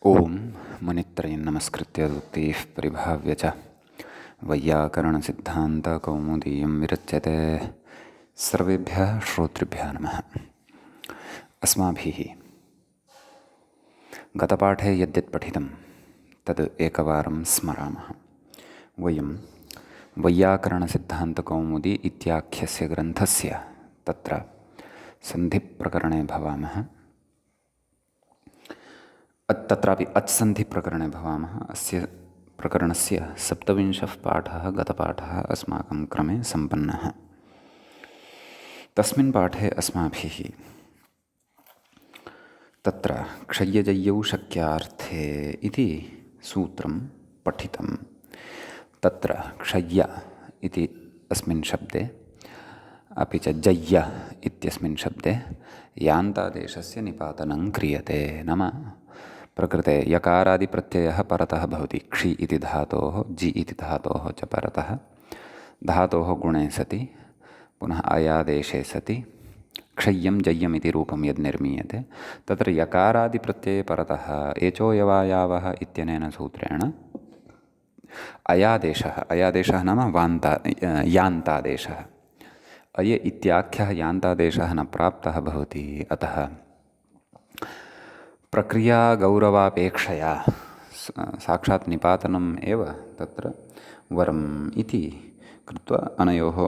ओम मुनित्रयं नमस्कृत्य दुक्तिः परिभाव्य च वैयाकरणसिद्धान्तकौमुदीयं विरच्यते। सर्वेभ्यः श्रोतृभ्यः नमः। अस्माभिः गतपाठे यद्यत् पठितं तद् एकवारं स्मरामः। वयं वैयाकरणसिद्धान्तकौमुदी इत्याख्यस्य ग्रन्थस्य तत्र सन्धिप्रकरणे भवामः। तत्रापि अच्सन्धिप्रकरणे भवामः। अस्य प्रकरणस्य 27 पाठः गतपाठः अस्माकं क्रमे सम्पन्नः। तस्मिन् पाठे अस्माभिः तत्र क्षय्यजय्यौ शक्यार्थे इति सूत्रं पठितं। तत्र क्षय्य इति अस्मिन् शब्दे अपि च जय्य इत्यस्मिन् शब्दे यान्तादेशस्य निपातनं क्रियते। नाम प्रकृते यकारादिप्रत्ययः परतः भवति। क्षि इति धातोः, जि इति धातोः च परतः धातोः गुणे सति पुनः अयादेशे सति क्षय्यं जय्यम् इति रूपं यद् निर्मीयते तत्र यकारादिप्रत्यये परतः एचोयवायावः इत्यनेन सूत्रेण अयादेशः नाम यान्तादेशः। अय इत्याख्यः यान्तादेशः न प्राप्तः भवति। अतः प्रक्रियागौरवापेक्षया साक्षात् निपातनम् एव तत्र वरम् इति कृत्वा अनयोः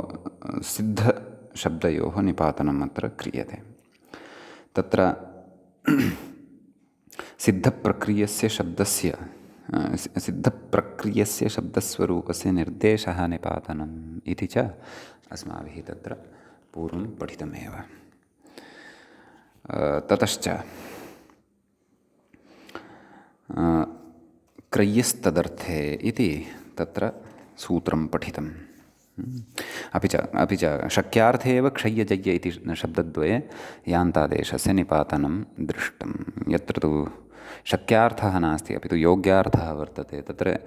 सिद्धशब्दयोः निपातनम् अत्र क्रियते। तत्र सिद्धप्रक्रियस्य शब्दस्वरूपस्य निर्देशः निपातनम् इति च अस्माभिः तत्र पूर्वं पठितमेव। ततश्च क्रय्यस्तदर्थे इति तत्र सूत्रं पठितम्। अपि च शक्यार्थे एव क्षय्यजय्य इति शब्दद्वये यान्तादेशस्य निपातनं दृष्टं। यत्र तु शक्यार्थः नास्ति अपि तु योग्यार्थः वर्तते तत्र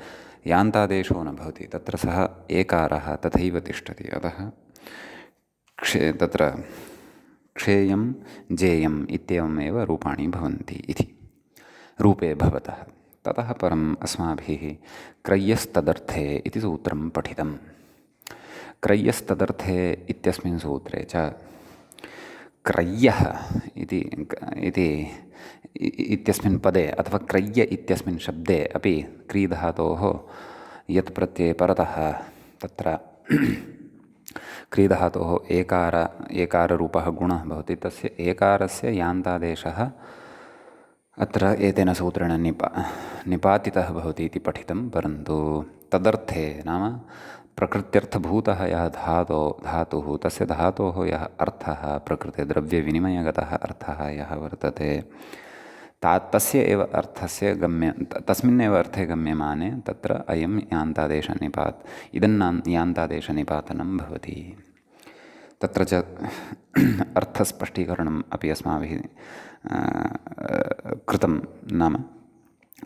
यान्तादेशो न भवति, तत्र सः एकारः तथैव तिष्ठति। अतः तत्र क्षेयं जेयम् इत्येवमेव रूपाणि भवन्ति इति रूपे भवतः। ततः परम् अस्माभिः क्रय्यस्तदर्थे इति सूत्रं पठितम्। क्रय्यस्तदर्थे इत्यस्मिन् सूत्रे च क्रय्यः इत्यस्मिन् पदे अथवा क्रय्य इत्यस्मिन् शब्दे अपि क्रीधातोः यत् प्रत्यये परतः तत्र क्रीधातोः एकाररूपः गुणः भवति, तस्य एकारस्य यान्तादेशः अत्र एतेन सूत्रेण निपातितः भवति इति पठितं। परन्तु तदर्थे नाम प्रकृत्यर्थभूतः यः धातुः तस्य धातोः यः अर्थः प्रकृते द्रव्यविनिमयगतः अर्थः यः वर्तते तस्य एव अर्थस्य तस्मिन्नेव अर्थे गम्यमाने तत्र अयं यान्तादेशनिपातनं भवति। तत्र च अर्थस्पष्टीकरणम् अपि अस्माभिः कृतं। नाम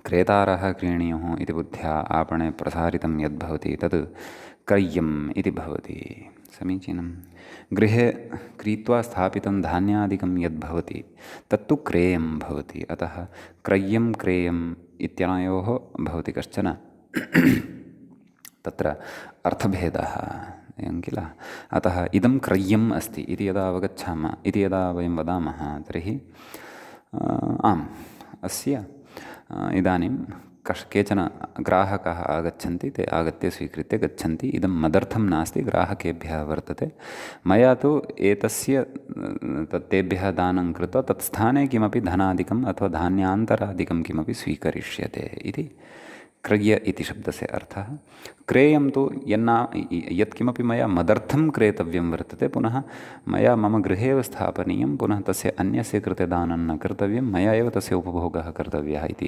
क्रेतारः क्रीणीयुः इति बुद्ध्या आपणे प्रसारितं यद्भवति तद् क्रय्यम् इति भवति। समीचीनं। गृहे क्रीत्वा स्थापितं धान्यादिकं यद्भवति तत्तु क्रेयं भवति। अतः क्रय्यं क्रेयम् इत्यनयोः भवति कश्चन तत्र अर्थभेदः एवं किल। अतः इदं क्रय्यम् अस्ति इति यदा वयं वदामः तर्हि अस्य इदानीं केचन ग्राहकाः आगच्छन्ति, ते आगत्य स्वीकृत्य गच्छन्ति। इदं मदर्थं नास्ति, ग्राहकेभ्यः वर्तते। मया तु एतस्य तेभ्यः दानं कृत्वा तत्स्थाने किमपि धनादिकम् अथवा धान्यान्तरादिकं किमपि स्वीकरिष्यते इति क्रय्य इति शब्दस्य अर्थः। क्रेयं तु यत्किमपि मया मदर्थं क्रेतव्यं वर्तते, पुनः मया मम गृहे एव स्थापनीयं, पुनः तस्य अन्यस्य कृते दानं न कर्तव्यं, मया एव तस्य उपभोगः कर्तव्यः इति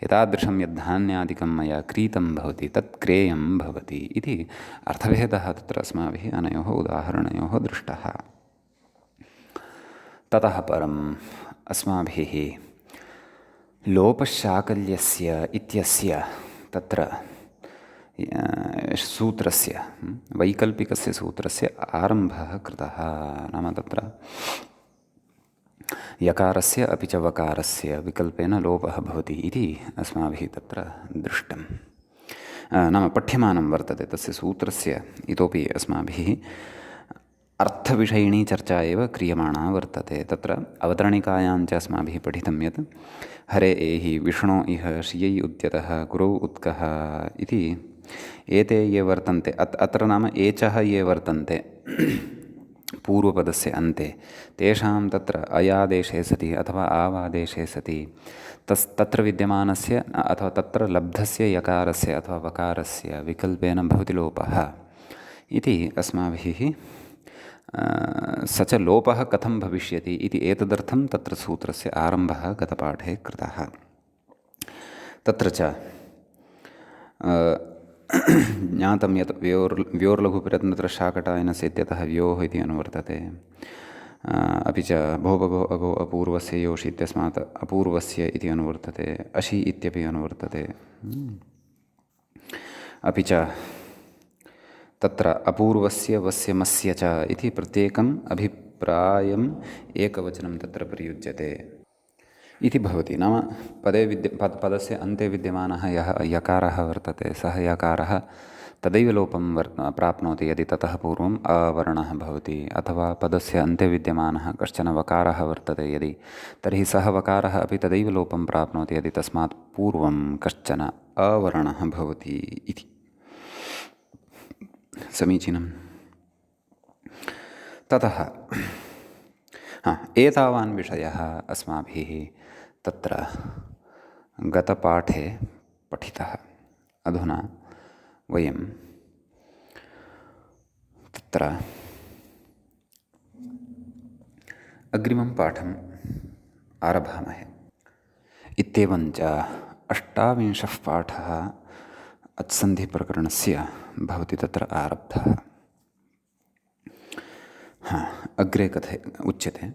एतादृशं यद्धान्यादिकं मया क्रीतं भवति तत् क्रेयं भवति इति अर्थभेदः तत्र अस्माभिः अनयोः उदाहरणयोः दृष्टः। ततः परम् अस्माभिः लोपशाकल्यस्य इत्यस्य तत्र सूत्रस्य वैकल्पिकस्य सूत्रस्य आरम्भः कृतः। नाम तत्र यकारस्य अपि च वकारस्य विकल्पेन लोपः भवति इति अस्माभिः तत्र दृष्टं, नाम पठ्यमानं वर्तते। तस्य सूत्रस्य इतोपि अस्माभिः अर्थविषयिणी चर्चा एव क्रियमाणा वर्तते। तत्र अवतरणिकायाञ्च अस्माभिः पठितं यत् हरे एहि विष्णो इह श्रियै उद्यतः गुरौ उत्कः इति एते ये वर्तन्ते, अत्र नाम एचः ये वर्तन्ते पूर्वपदस्य अन्ते, तेषां तत्र अयादेशे सति अथवा आवादेशे सति तत्र विद्यमानस्य अथवा तत्र लब्धस्य यकारस्य अथवा वकारस्य विकल्पेन भवति लोपः इति अस्माभिः स च लोपः कथं भविष्यति इति एतदर्थं तत्र सूत्रस्य आरम्भः गतपाठे कृतः। तत्र च ज्ञातं यत् व्योर्लघुप्रयत्नत्रशाकटायनस्य इत्यतः व्योः इति अनुवर्तते। अपि च भोभगो अगो अपूर्वस्य योषि इत्यस्मात् अपूर्वस्य इति अनुवर्तते। अशि इत्यपि अनुवर्तते। अपि च तत्र अपूर्वस्य वस्य मस्य च इति प्रत्येकम् अभिप्रायम् एकवचनं तत्र प्रयुज्यते इति भवति। नाम पदस्य अन्ते विद्यमानः यः यकारः वर्तते, सः यकारः तदैव लोपं प्राप्नोति यदि ततः पूर्वम् अवर्णः भवति, अथवा पदस्य अन्ते विद्यमानः कश्चन वकारः वर्तते यदि, तर्हि सः वकारः अपि तदैव लोपं प्राप्नोति यदि तस्मात् पूर्वं कश्चन अवर्णः भवति इति। समीचीनम्। ततः एतावान् विषयः अस्माभिः तत्र गतपाठे पठितः। अधुना वयं तत्र अग्रिमं पाठम् आरभामहे। इत्येवञ्च 28 पाठः अत्सन्धिप्रकरणस्य भवति तत्र आरब्धः। अग्रे उच्यते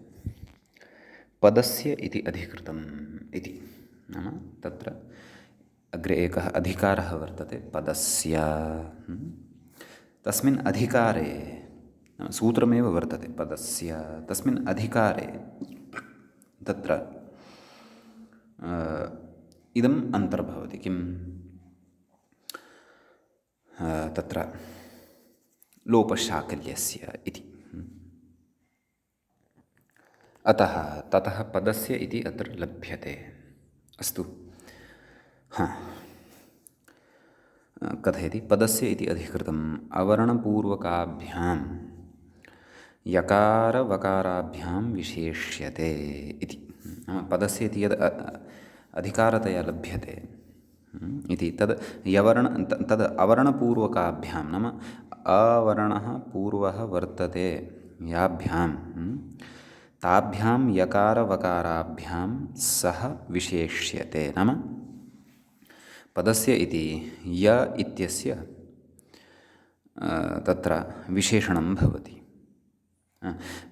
पदस्य इति अधिकृतम् इति। नाम तत्र अग्रे एकः अधिकारः वर्तते पदस्य। तस्मिन् अधिकारे सूत्रमेव वर्तते पदस्य, तस्मिन् अधिकारे तत्र इदम् अन्तर्भवति। किं तत्र लोपशाकल्यस्य इति। अतः ततः पदस्य इति अत्र लभ्यते। अस्तु, कथयति पदस्य इति अधिकृतम् अवर्णपूर्वकाभ्यां यकारवकाराभ्यां विशेष्यते इति। पदस्य इति यद् अधिकारतया लभ्यते इति तद् अवर्णपूर्वकाभ्यां, नाम अवर्णः पूर्वः वर्तते याभ्यां ताभ्यां यकारवकाराभ्यां सः विशेष्यते। नाम पदस्य इति य इत्यस्य तत्र विशेषणं भवति।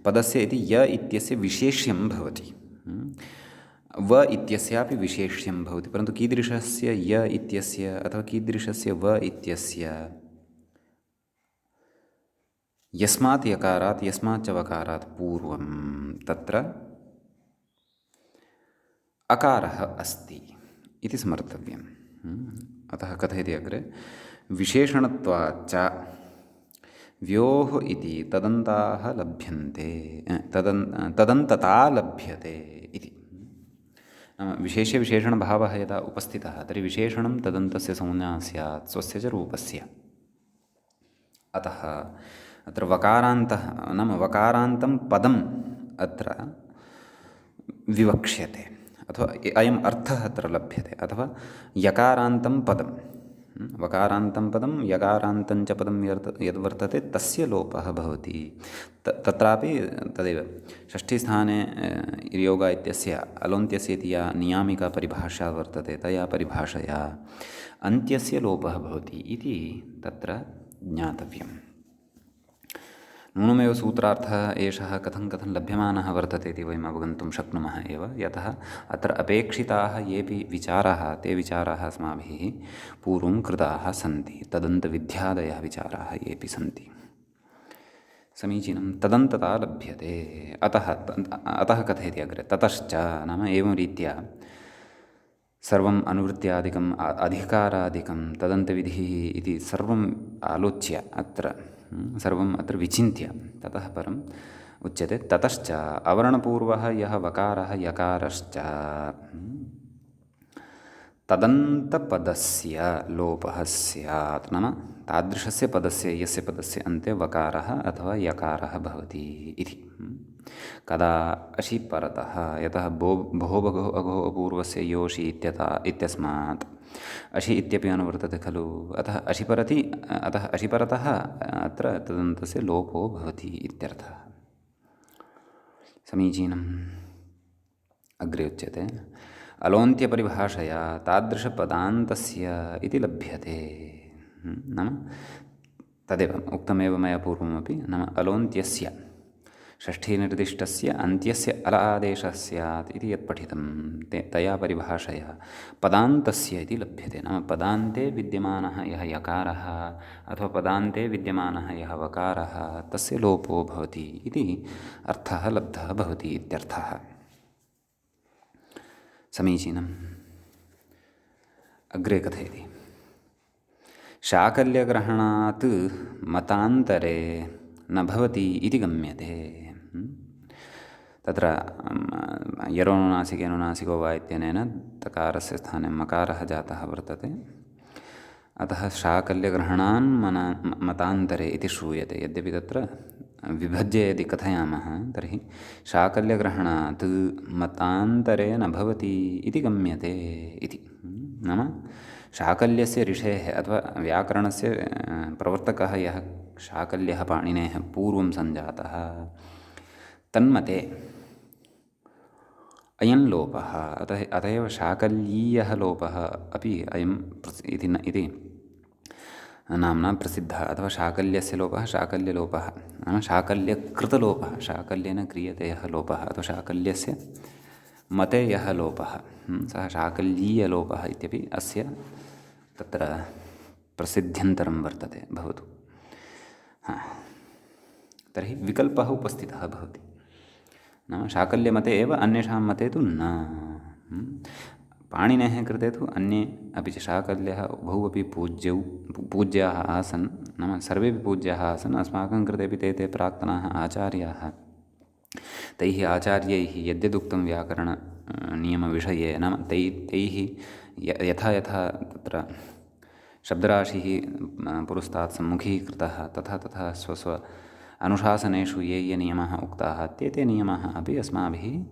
पदस्य इति य इत्यस्य विशेष्यं भवति, व इत्यस्यापि विशेष्यं भवति, परन्तु कीदृशस्य य इत्यस्य अथवा कीदृशस्य व इत्यस्य? यस्मात् यकारात् यस्माच्च वकारात् पूर्वं तत्र अकारः अस्ति इति स्मर्तव्यम्। अतः कथयति अग्रे विशेषणत्वाच्च व्योः इति तदन्ताः लभ्यन्ते, तदन्तता लभ्यते इति। नाम विशेष्यविशेषणभावः यदा उपस्थितः तर्हि विशेषणं तदन्तस्य संज्ञा स्यात् स्वस्य च रूपस्य। अतः अत्र वकारान्तः नाम वकारान्तं पदम् अत्र विवक्ष्यते, अथवा अयम् अर्थः अत्र लभ्यते। अथवा यकारान्तं पदं, वकारान्तं पदं यकारान्तञ्च पदं यद्वर्तते तस्य लोपः भवति। तत्रापि तदेव षष्ठीस्थाने योग इत्यस्य अलोन्त्यस्य इति या नियामिका परिभाषा वर्तते तया परिभाषया अन्त्यस्य लोपः भवति इति तत्र ज्ञातव्यम्। नूनमेव सूत्रार्थः एषः कथं कथं लभ्यमानः वर्तते इति वयम् अवगन्तुं शक्नुमः एव। यतः अत्र अपेक्षिताः येऽपि विचाराः ते विचाराः अस्माभिः पूर्वं कृताः सन्ति, तदन्तविध्यादयः विचाराः येऽपि सन्ति। समीचीनं। तदन्तता लभ्यते। अतः कथयति अग्रे, ततश्च नाम एवं रीत्या सर्वम् अनुवृत्त्यादिकम् अधिकारादिकं तदन्तविधिः इति सर्वम् आलोच्य अत्र सर्वम् अत्र विचिन्त्य ततः परम् उच्यते ततश्च अवर्णपूर्वः यः वकारः यकारश्च तदन्तपदस्य लोपः स्यात्। नाम तादृशस्य पदस्य यस्य पदस्य अन्ते वकारः अथवा यकारः भवति इति। कदा अशि परतः, यतः भो भगो अघो अपूर्वस्य योषि इत्यस्मात् अशि इत्यपि अनुवर्तते खलु। अतः अशिपरतः अत्र तदन्तस्य लोपो भवति इत्यर्थः। समीचीनम्। अग्रे उच्यते अलोन्त्यपरिभाषया तादृशपदान्तस्य इति लभ्यते। नाम तदेव उक्तमेव मया पूर्वमपि। नाम अलोन्त्यस्य षष्ठीनिर्दिष्टस्य अन्त्यस्य अल आदेशः स्यात् इति यत् पठितं तया परिभाषया पदान्तस्य इति लभ्यते। नाम पदान्ते विद्यमानः यः यकारः अथवा पदान्ते विद्यमानः यः वकारः तस्य लोपो भवति इति अर्थः लब्धः भवति इत्यर्थः। समीचीनम्। अग्रे कथयति शाकल्यग्रहणात् मतान्तरे न भवति इति गम्यते। तत्र यरोनुनासिकेनुनासिको वा इत्यनेन तकारस्य स्थाने मकारः जातः वर्तते। अतः शाकल्यग्रहणान् मतान्तरे इति श्रूयते। यद्यपि तत्र विभज्य यदि कथयामः तर्हि शाकल्यग्रहणात् मतान्तरे न भवति इति गम्यते इति। नाम शाकल्यस्य ऋषेः अथवा व्याकरणस्य प्रवर्तकः यः शाकल्यः पाणिनेः पूर्वं सञ्जातः तन्मते अयं लोपः अत एव शाकल्यीयः लोपः अपि अयं इति नाम्ना प्रसिद्धः। अथवा शाकल्यस्य लोपः शाकल्यलोपः नाम शाकल्यकृतलोपः, शाकल्येन क्रियते यः लोपः अथवा शाकल्यस्य मते यः लोपः सः शाकल्यीयलोपः इत्यपि अस्य तत्र प्रसिद्ध्यन्तरं वर्तते। भवतु। तर्हि विकल्पः उपस्थितः भवति। नाम शाकल्यमते एव, अन्येषां मते तु न। पाणिनेः कृते तु अन्ये अपि च शाकल्यः उभौ अपि पूज्याः आसन्। नाम सर्वेपि पूज्याः आसन्। अस्माकं कृतेपि ते प्राक्तनाः आचार्याः। तैः आचार्यैः यद्यदुक्तं व्याकरणनियमविषये नाम तैः यथा यथा तत्र शब्दराशिः पुरस्तात् सम्मुखीकृतः तथा तथा स्वस्व अनुशासनेषु ये नियमाः उक्ताः ते नियमाः अपि अस्माभिः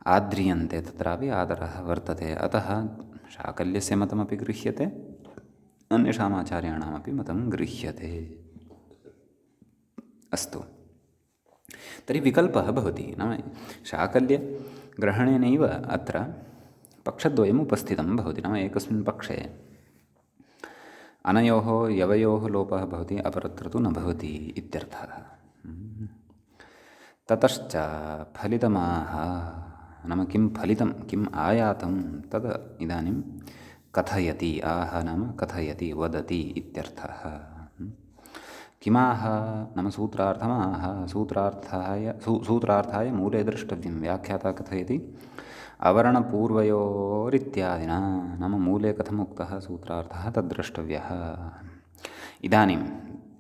आद्रियन्ते। तत्रापि आदरः वर्तते। अतः शाकल्यस्य मतमपि गृह्यते, अन्येषाम् आचार्याणामपि मतं गृह्यते। अस्तु। तर्हि विकल्पः भवति। नाम शाकल्यग्रहणेनैव अत्र पक्षद्वयम् उपस्थितं भवति। नाम एकस्मिन् पक्षे अनयोः यवयोः लोपः भवति, अपरत्र तु न भवति इत्यर्थः। ततश्च फलितमाह नाम किं फलितं किम् आयातं तद् इदानीं कथयति। आह नाम कथयति, वदति इत्यर्थः। किमाह नाम सूत्रार्थमाह, सूत्रार्थाय मूले द्रष्टव्यं। व्याख्याता कथयति अवर्णपूर्वयोरित्यादिना। नाम मूले कथमुक्तः सूत्रार्थः तद्द्रष्टव्यः। इदानीम्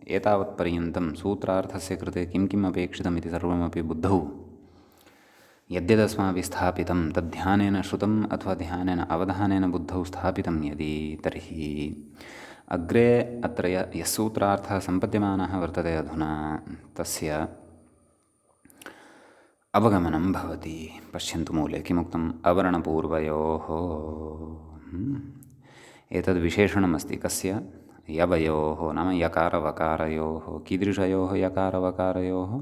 एतावत्पर्यन्तं सूत्रार्थस्य कृते किं किम् अपेक्षितमिति सर्वमपि बुद्धौ यद्यदस्माभिः स्थापितं तद्ध्यानेन श्रुतम् अथवा ध्यानेन अवधानेन बुद्धौ स्थापितं यदि तर्हि अग्रे अत्र यः सूत्रार्थः सम्पद्यमानः वर्तते अधुना तस्य अवगमनं भवति। पश्यन्तु मूले किमुक्तम् अवर्णपूर्वयोः। एतद् विशेषणमस्ति कस्य यवयोः नाम यकारवकारयोः। कीदृशयोः यकारवकारयोः?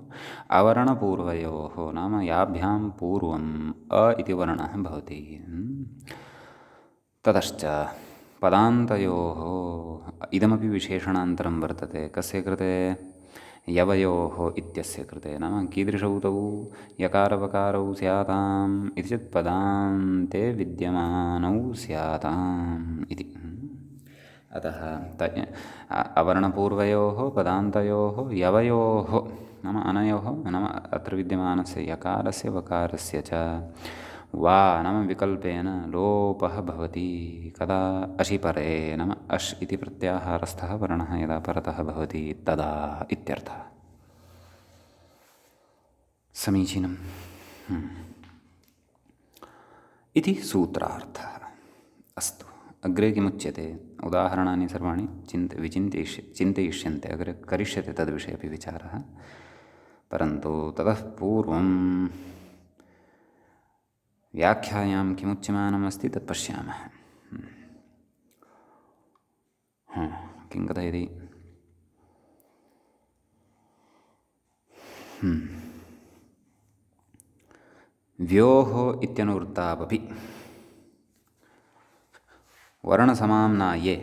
अवर्णपूर्वयोः नाम याभ्यां पूर्वम् अ इति वर्णः भवति। ततश्च पदान्तयोः इदमपि विशेषणान्तरं वर्तते। कस्य कृते? यवयोः इत्यस्य कृते। नाम कीदृशौ तौ यकारवकारौ स्याताम् इति चेत् पदान्ते विद्यमानौ स्याताम् इति। अतः अवर्णपूर्वयोः पदान्तयोः यवयोः नाम अनयोः नाम अत्र विद्यमानस्य यकारस्य वकारस्य च वा नाम विकल्पेन लोपः भवति कदा अशिपरे नाम अश् इति प्रत्याहारस्थः वर्णः यदा परतः भवति तदा इत्यर्थः। समीचीनम्। इति सूत्रार्थः। अस्तु, अग्रे किमुच्यते? उदाहरणानि सर्वाणि चिन्तयिष्यन्ते, अग्रे करिष्यते तद्विषये अपि विचारः। परन्तु ततः पूर्वं व्याख्यायां किमुच्यमानम् अस्ति तत् पश्यामः। किं कथयति? व्योः इत्यनुवृत्तावपि वर्णसमाम्नाये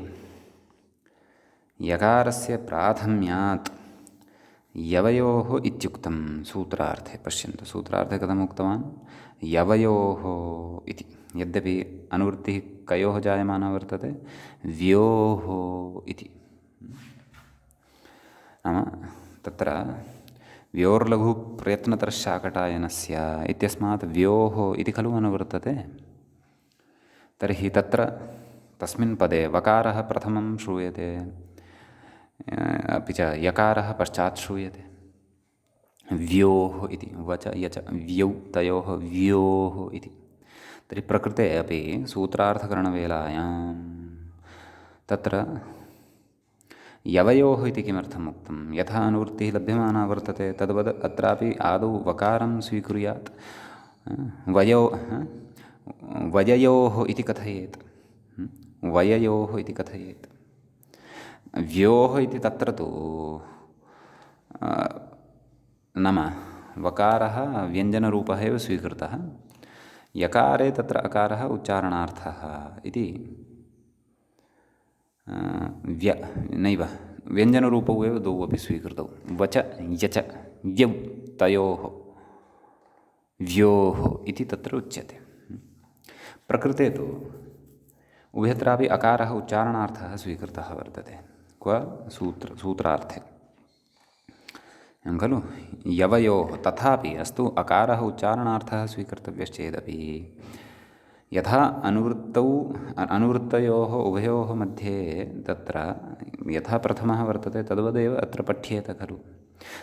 यकारस्य प्राथम्यात् यवयोः इत्युक्तं सूत्रार्थे। पश्यन्तु, सूत्रार्थे कथम् उक्तवान्? यवयोः इति। यद्यपि अनुवृत्तिः कयोः जायमाना वर्तते? व्योः इति। नाम तत्र व्योर्लघुप्रयत्नतरशाकटायनस्य इत्यस्मात् व्योः इति खलु अनुवर्तते। तर्हि तत्र तस्मिन् पदे वकारः प्रथमं श्रूयते, अपि च यकारः पश्चात् श्रूयते। व्योः इति वच यच व्यौ तयोः व्योः इति। तर्हि प्रकृते अपि सूत्रार्थकरणवेलायां तत्र यवयोः इति किमर्थम् उक्तं? यथा अनुवृत्तिः लभ्यमाना वर्तते तद्वद् अत्रापि आदौ वकारं स्वीकुर्यात्, वययोः इति कथयेत्, वययोः इति कथयेत्। व्योः इति तत्र तु नाम वकारः व्यञ्जनरूपः एव स्वीकृतः, यकारे तत्र अकारः उच्चारणार्थः इति नैव व्यञ्जनरूपौ एव द्वौ अपि स्वीकृतौ। वच यच व्यौ तयोः व्योः इति तत्र उच्यते। प्रकृते तु उभयत्रापि अकारः उच्चारणार्थः स्वीकृतः वर्तते। क्व? सूत्रार्थे खलु। यवयोः तथापि अस्तु अकारः उच्चारणार्थः स्वीकर्तव्यश्चेदपि यथा अनुवृत्तयोः उभयोः मध्ये तत्र यथा प्रथमः वर्तते तद्वदेव अत्र पठ्येत खलु।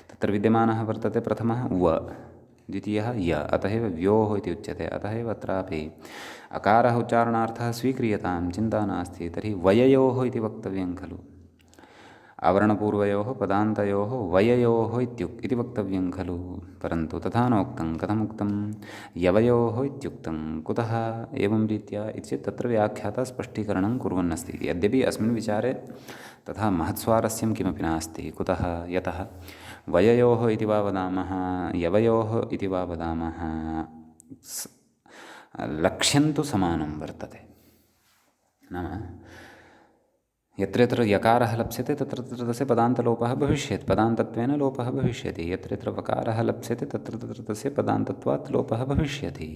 तत्र विद्यमानः वर्तते प्रथमः व, द्वितीयः य, अतः एव व्योः इति उच्यते। अतः एव अत्रापि अकारः उच्चारणार्थः स्वीक्रियतां, चिन्ता नास्ति। तर्हि वययोः इति वक्तव्यं खलु। आवरणपूर्वयोः पदान्तयोः वययोः इति वक्तव्यं खलु। परन्तु तथा नोक्तं। कथमुक्तं? यवयोः इत्युक्तं। कुतः एवं रीत्या इति चेत् तत्र व्याख्याता स्पष्टीकरणं कुर्वन्नस्ति। यद्यपि अस्मिन् विचारे तथा महत्स्वारस्यं किमपि नास्ति। कुतः? यतः वययोः इति वा वदामः, यवयोः इति वा वदामः, लक्ष्यं तु समानं वर्तते। नाम यत्र यत्र यकारः लप्स्यते तत्र तत्र तस्य पदान्तलोपः भविष्यति, पदान्तत्वेन लोपः भविष्यति। यत्र यत्र वकारः लप्स्यते तत्र तत्र तस्य पदान्तत्वात् लोपः भविष्यति।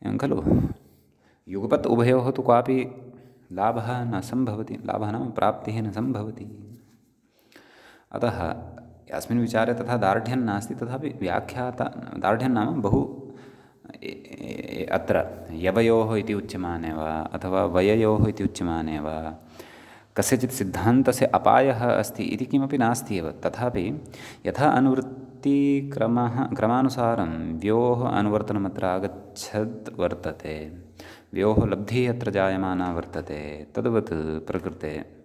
एवं खलु। युगपत् उभयोः तु क्वापि लाभः न सम्भवति, लाभः नाम प्राप्तिः न सम्भवति। अतः अस्मिन् विचारे तथा दार्ढ्यं नास्ति। तथापि व्याख्याता दार्ढ्यं नाम बहु अत्र यवयोः इति उच्यमाने वा अथवा वययोः इति उच्यमाने वा कस्यचित् सिद्धान्तस्य अपायः अस्ति इति किमपि नास्ति एव। तथापि यथा क्रमानुसारं व्योः अनुवर्तनमत्र आगच्छद् वर्तते, व्योः लब्धिः अत्र जायमाना वर्तते, तद्वत् प्रकृते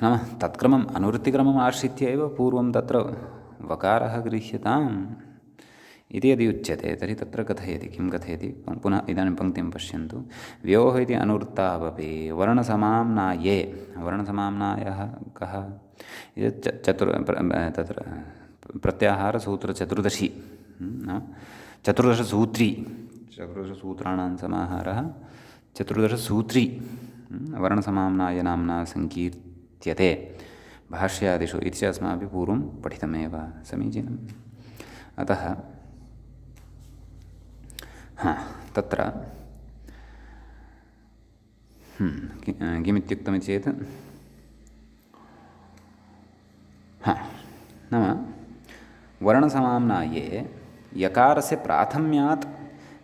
नाम तत्क्रमम् अनुवृत्तिक्रमम् आश्रित्य एव पूर्वं तत्र वकारः गृह्यताम् इति यदि उच्यते तर्हि तत्र कथयति, किं कथयति? पुनः इदानीं पङ्क्तिं पश्यन्तु। व्योः इति अनुवृत्तावपि वर्णसमाम्नाये, वर्णसमाम्नायः कः? तत्र प्रत्याहारसूत्रचतुर्दशी, चतुर्दशसूत्री, चतुर्दशसूत्राणां समाहारः चतुर्दशसूत्री वर्णसमाम्नाय नाम्ना सङ्कीर्त्यते भाष्यादिषु इति च अस्माभिः पूर्वं पठितमेव। समीचीनम्। अतः तत्र किमित्युक्तमिति चेत् नाम वर्णसमाम्नाये यकारस्य प्राथम्यात्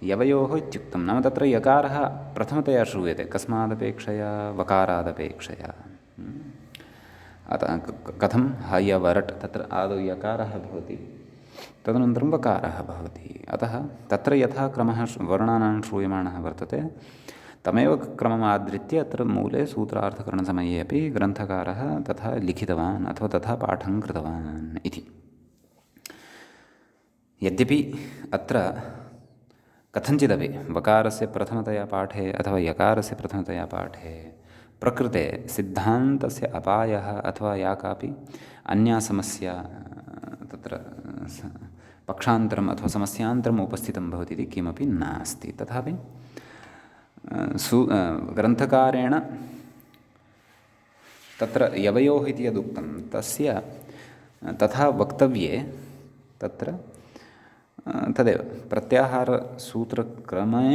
यवयोः इत्युक्तं। नाम तत्र यकारः प्रथमतया श्रूयते कस्मादपेक्षया, वकारादपेक्षया। अतः कथं हयवरट्, तत्र आदौ यकारः भवति, तदनन्तरं वकारः भवति। अतः तत्र यथा क्रमः वर्णानां श्रूयमाणः वर्तते, तमेव क्रमम् आधृत्य अत्र मूले सूत्रार्थकरणसमये अपि ग्रन्थकारः तथा लिखितवान् अथवा तथा पाठं कृतवान् इति। यद्यपि अत्र कथञ्चिदपि वकारस्य प्रथमतया पाठे अथवा यकारस्य प्रथमतया पाठे प्रकृते सिद्धान्तस्य अपायः अथवा या कापि अन्या समस्या तत्र पक्षान्तरम् अथवा समस्यान्तरम् उपस्थितं भवति इति किमपि नास्ति। तथापि ग्रन्थकारेण तत्र यवयोः इति यदुक्तं तस्य तथा वक्तव्ये तत्र तदेव प्रत्याहारसूत्रक्रमे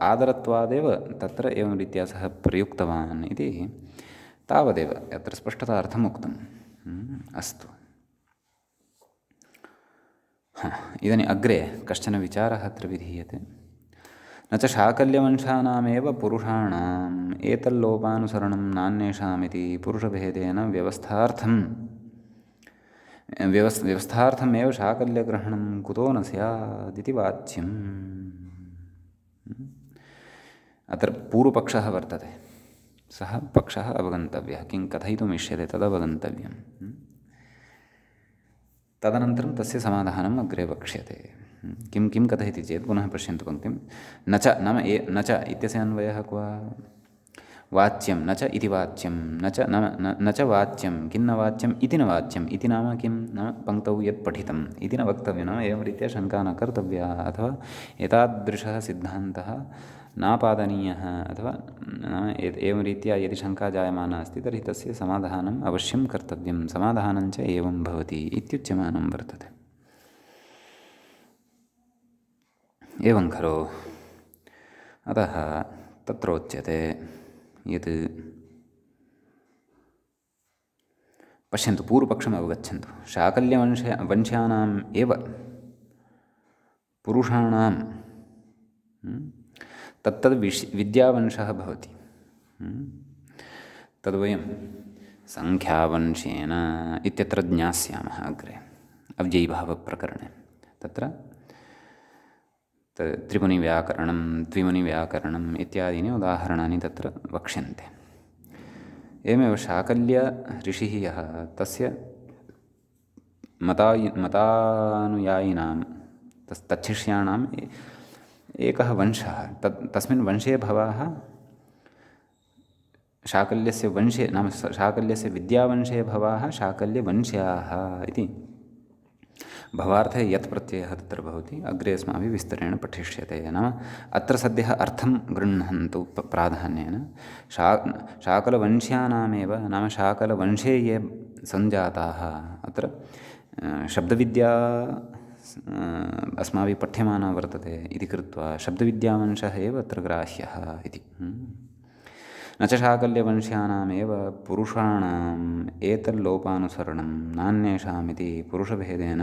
आदरत्वादेव तत्र एवं रीत्या सः प्रयुक्तवान् इति तावदेव अत्र स्पष्टतार्थम् उक्तम्। अस्तु, इदानीम् अग्रे कश्चन विचारः अत्र विधीयते। न च शाकल्यवंशानामेव पुरुषाणाम् एतल्लोपानुसरणं नान्येषामिति पुरुषभेदेन व्यवस्थार्थमेव शाकल्यग्रहणं कुतो न स्यादिति वाच्यम्। अत्र पूर्वपक्षः वर्तते, सः पक्षः अवगन्तव्यः, किं कथयितुम् इष्यते तदवगन्तव्यम्। तदनन्तरं तस्य समाधानम् अग्रे वक्ष्यते। किं किं कथयति चेत् पुनः पश्यन्तु पङ्क्तिं। न च नाम न च इत्यस्य अन्वयः क्व? वाच्यं न च इति वाच्यं, न च वाच्यं किन्न वाच्यम् इति न वाच्यम्। इति नाम किं? नाम पङ्क्तौ यत् पठितम् इति न वक्तव्यं। नाम एवं रीत्या शङ्का न कर्तव्या, अथवा एतादृशः सिद्धान्तः नापादनीयः, अथवा एवं रीत्या यदि शङ्का जायमाना अस्ति तर्हि तस्य समाधानम् अवश्यं कर्तव्यं। समाधानं च एवं भवति इत्युच्यमानं वर्तते। एवं खलु? अतः तत्रोच्यते यत् पश्यन्तु, पूर्वपक्षम् अवगच्छन्तु। शाकल्यवंश्यानाम् एव पुरुषाणां तत्तद् विद्यावंशः भवति। तद्वयं सङ्ख्यावंशेन इत्यत्र ज्ञास्यामः अग्रे अव्ययीभावप्रकरणे। तत्र त्रिमुनिव्याकरणं, द्विमुनिव्याकरणम् इत्यादीनि उदाहरणानि तत्र वक्ष्यन्ते। एवमेव शाकल्य ऋषिः यः, तस्य मतानुयायिनां तच्छिष्याणाम् एकः वंशः, तस्मिन् वंशे भवाः शाकल्यस्य वंशे, नाम शाकल्यस्य विद्यावंशे भवाः शाकल्यवंश्याः इति भवार्थे यत् प्रत्ययः तत्र भवति अग्रे अस्माभिः विस्तरेण पठिष्यते। नाम अत्र सद्यः अर्थं गृह्णन्तु प्राधान्येन। शाकलवंश्यानामेव, नाम शाकलवंशे ये सञ्जाताः, अत्र शब्दविद्या अस्माभिः पठ्यमाना वर्तते इति कृत्वा शब्दविद्यावंशः एव अत्र ग्राह्यः इति। न च शाकल्यवंश्यानामेव पुरुषाणाम् एतल्लोपानुसरणं नान्येषामिति पुरुषभेदेन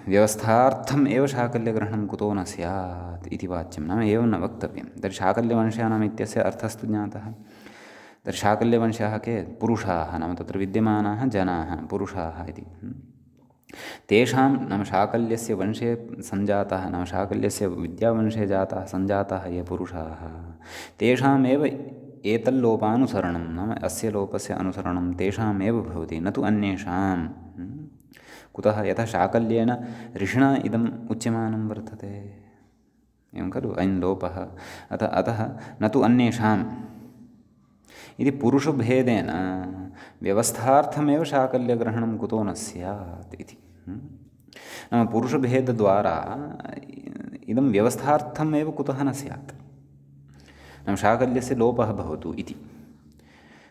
व्यवस्थार्थम् एव शाकल्यग्रहणं कुतो न स्यात् इति वाच्यं। नाम एवं न वक्तव्यं। तर्हि शाकल्यवंश्यानाम् इत्यस्य अर्थस्तु ज्ञातः। तर्हि शाकल्यवंश्याः के? पुरुषाः, नाम तत्र विद्यमानाः जनाः पुरुषाः इति। तेषां, नाम शाकल्यस्य वंशे सञ्जाताः, नाम शाकल्यस्य विद्यावंशे जाताः सञ्जाताः ये पुरुषाः, तेषामेव एतल्लोपानुसरणं, नाम अस्य लोपस्य अनुसरणं तेषामेव भवति, न तु अन्येषां। कुतः? यथा शाकल्येन ऋषिणा इदम् उच्यमानं वर्तते, एवं खलु, अयं लोपः। अतः न तु अन्येषाम् इति पुरुषभेदेन व्यवस्थार्थमेव शाकल्यग्रहणं कुतो न स्यात् इति। नाम पुरुषभेदद्वारा इदं व्यवस्थार्थमेव कुतः न स्यात्? नाम शाकल्यस्य लोपः भवतु इति।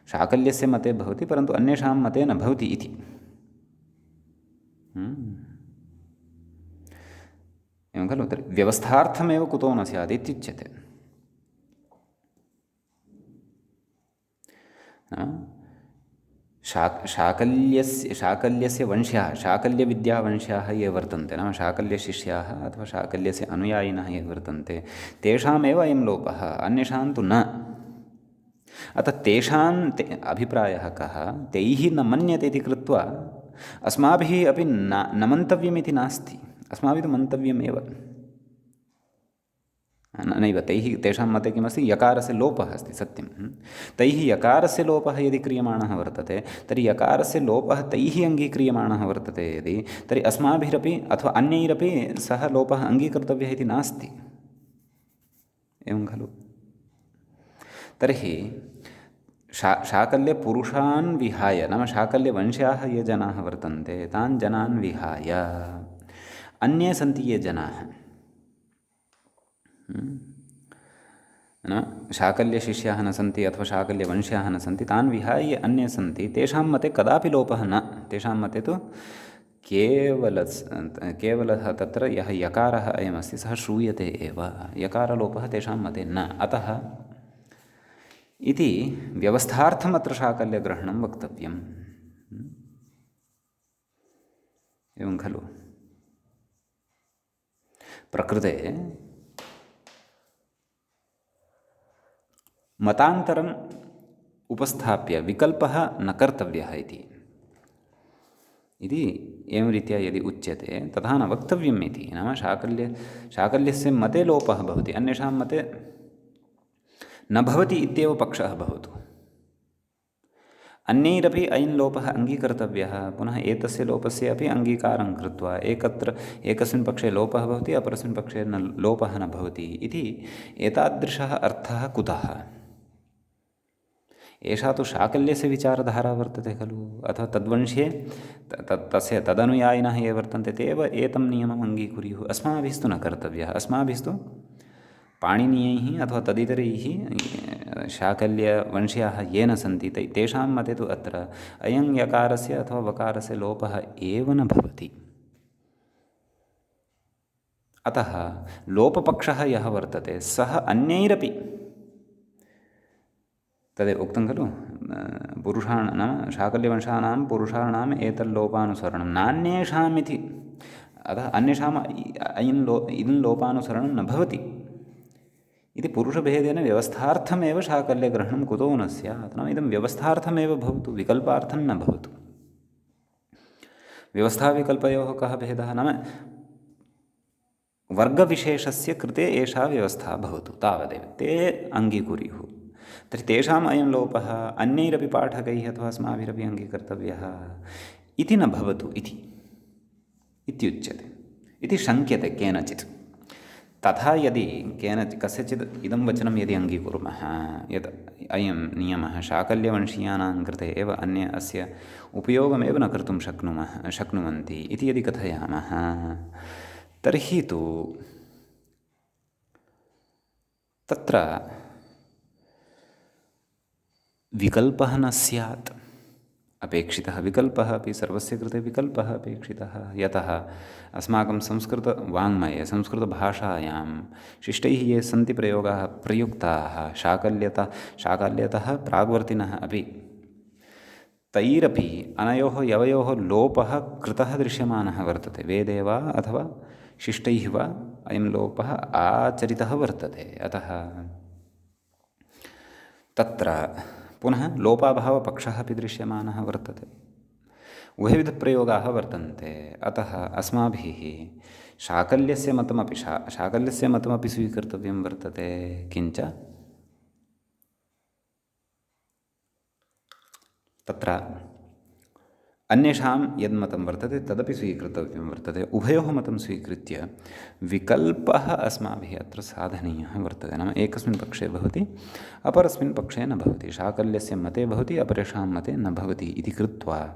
शाकल्यस्य मते भवति, परन्तु अन्येषां मते न भवति इति। एवं खलु। तर्हि व्यवस्थार्थमेव कुतो न स्यात् इत्युच्यते। शाकल्यस्य वंश्याः, शाकल्यविद्यावंश्याः ये वर्तन्ते, नाम शाकल्यशिष्याः अथवा शाकल्यस्य अनुयायिनः ये वर्तन्ते, तेषामेव अयं लोपः, अन्येषां तु न। अतः तेषां अभिप्रायः कः, तैः न मन्यते इति कृत्वा अस्माभिः अपि न मन्तव्यमिति नास्ति, अस्माभिः तु मन्तव्यमेव। नैव, तैः तेषां मते किमस्ति, यकारस्य लोपः अस्ति, सत्यं। तैः यकारस्य लोपः यदि क्रियमाणः वर्तते, तर्हि यकारस्य लोपः तैः अङ्गीक्रियमाणः वर्तते यदि, तर्हि अस्माभिरपि अथवा अन्यैरपि सः लोपः अङ्गीकर्तव्यः इति नास्ति, एवं खलु। तर्हि शाकल्यपुरुषान् विहाय, नाम शाकल्यवंश्याः ये जनाः वर्तन्ते, तान् जनान् विहाय अन्ये सन्ति ये जनाः, शाकल्यशिष्याः न सन्ति अथवा शाकल्यवंश्याः न सन्ति, तान् विहाय ये अन्ये सन्ति, तेषां मते कदापि लोपः न। तेषां मते तु केवलः तत्र यः यकारः अयमस्ति सः श्रूयते एव, यकारलोपः तेषां मते न। अतः इति व्यवस्थार्थम् अत्र शाकल्यग्रहणं वक्तव्यम्, एवं खलु। प्रकृते मतान्तरम् उपस्थाप्य विकल्पः न कर्तव्यः इति एवं रीत्या यदि उच्यते तथा न वक्तव्यम् इति। नाम शाकल्यस्य मते लोपः भवति, अन्येषां मते न भवति इत्येव पक्षः भवतु। अन्यैरपि अयं लोपः अङ्गीकर्तव्यः, पुनः एतस्य लोपस्य अपि अङ्गीकारं कृत्वा एकस्मिन् पक्षे लोपः भवति, अपरस्मिन् पक्षे लोपः न भवति इति एतादृशः अर्थः कुतः? एषा तु शाकल्यस्य विचारधारा वर्तते खलु। अथवा तद्वंश्ये तस्य तदनुयायिनः ये वर्तन्ते ते एव एतं नियमम् अङ्गीकुर्युः, अस्माभिस्तु न कर्तव्यः। अस्माभिस्तु पाणिनीयैः अथवा तदितरैः शाकल्यवंश्याः ये न सन्ति तेषां मते तु अत्र अयं यकारस्य अथवा वकारस्य लोपः एव न भवति। अतः लोपपक्षः यः वर्तते सः अन्यैरपि, तदेव उक्तं खलु, पुरुषाणां नाम शाकल्यवंशानां पुरुषाणाम् एतल्लोपानुसरणं नान्येषाम् इति। अतः अन्येषाम् इदं लोपानुसरणं न भवति इति पुरुषभेदेन व्यवस्थार्थमेव शाकल्यग्रहणं कुतो न स्यात्? नाम इदं व्यवस्थार्थमेव भवतु, विकल्पार्थं न भवतु। व्यवस्थाविकल्पयोः कः भेदः? नाम वर्गविशेषस्य कृते एषा व्यवस्था भवतु तावदेव, ते अङ्गीकुर्युः। तर्हि तेषाम् अयं लोपः अन्यैरपि पाठकैः अथवा अस्माभिरपि अङ्गीकर्तव्यः इति न भवतु इत्युच्यते, इति शङ्क्यते केनचित्। तथा यदि कस्यचित् इदं वचनं यदि अङ्गीकुर्मः यत् अयं नियमः शाकल्यवंशीयानां कृते एव अन्य अस्य उपयोगमेव न कर्तुं शक्नुवन्ति इति यदि कथयामः, तर्हि तु तत्र विकल्पः न स्यात्। अपेक्षितः विकल्पः अपि, सर्वस्य कृते विकल्पः अपेक्षितः। यतः अस्माकं संस्कृतवाङ्मये संस्कृतभाषायां शिष्टैः ये सन्ति प्रयोगाः प्रयुक्ताः शाकल्यतः प्राग्वर्तिनः अपि, तैरपि अनयोः यवयोः लोपः कृतः दृश्यमानः वर्तते। वेदे वा अथवा शिष्टैः वा अयं लोपः आचरितः वर्तते। अतः तत्र पुनः लोपाभावपक्षः अपि दृश्यमानः वर्तते। उभयविधप्रयोगाः वर्तन्ते। अतः अस्माभिः शाकल्यस्य मतमपि स्वीकर्तव्यं वर्तते। किञ्च तत्र अन्येषां यन्मतं वर्तते तदपि स्वीकर्तव्यं वर्तते। उभयोः मतं स्वीकृत्य विकल्पः अस्माभिः अत्र साधनीयः वर्तते। नाम एकस्मिन् पक्षे भवति, अपरस्मिन् पक्षे न भवति। शाकल्यस्य मते भवति, अपरेषां मते न भवति इति कृत्वा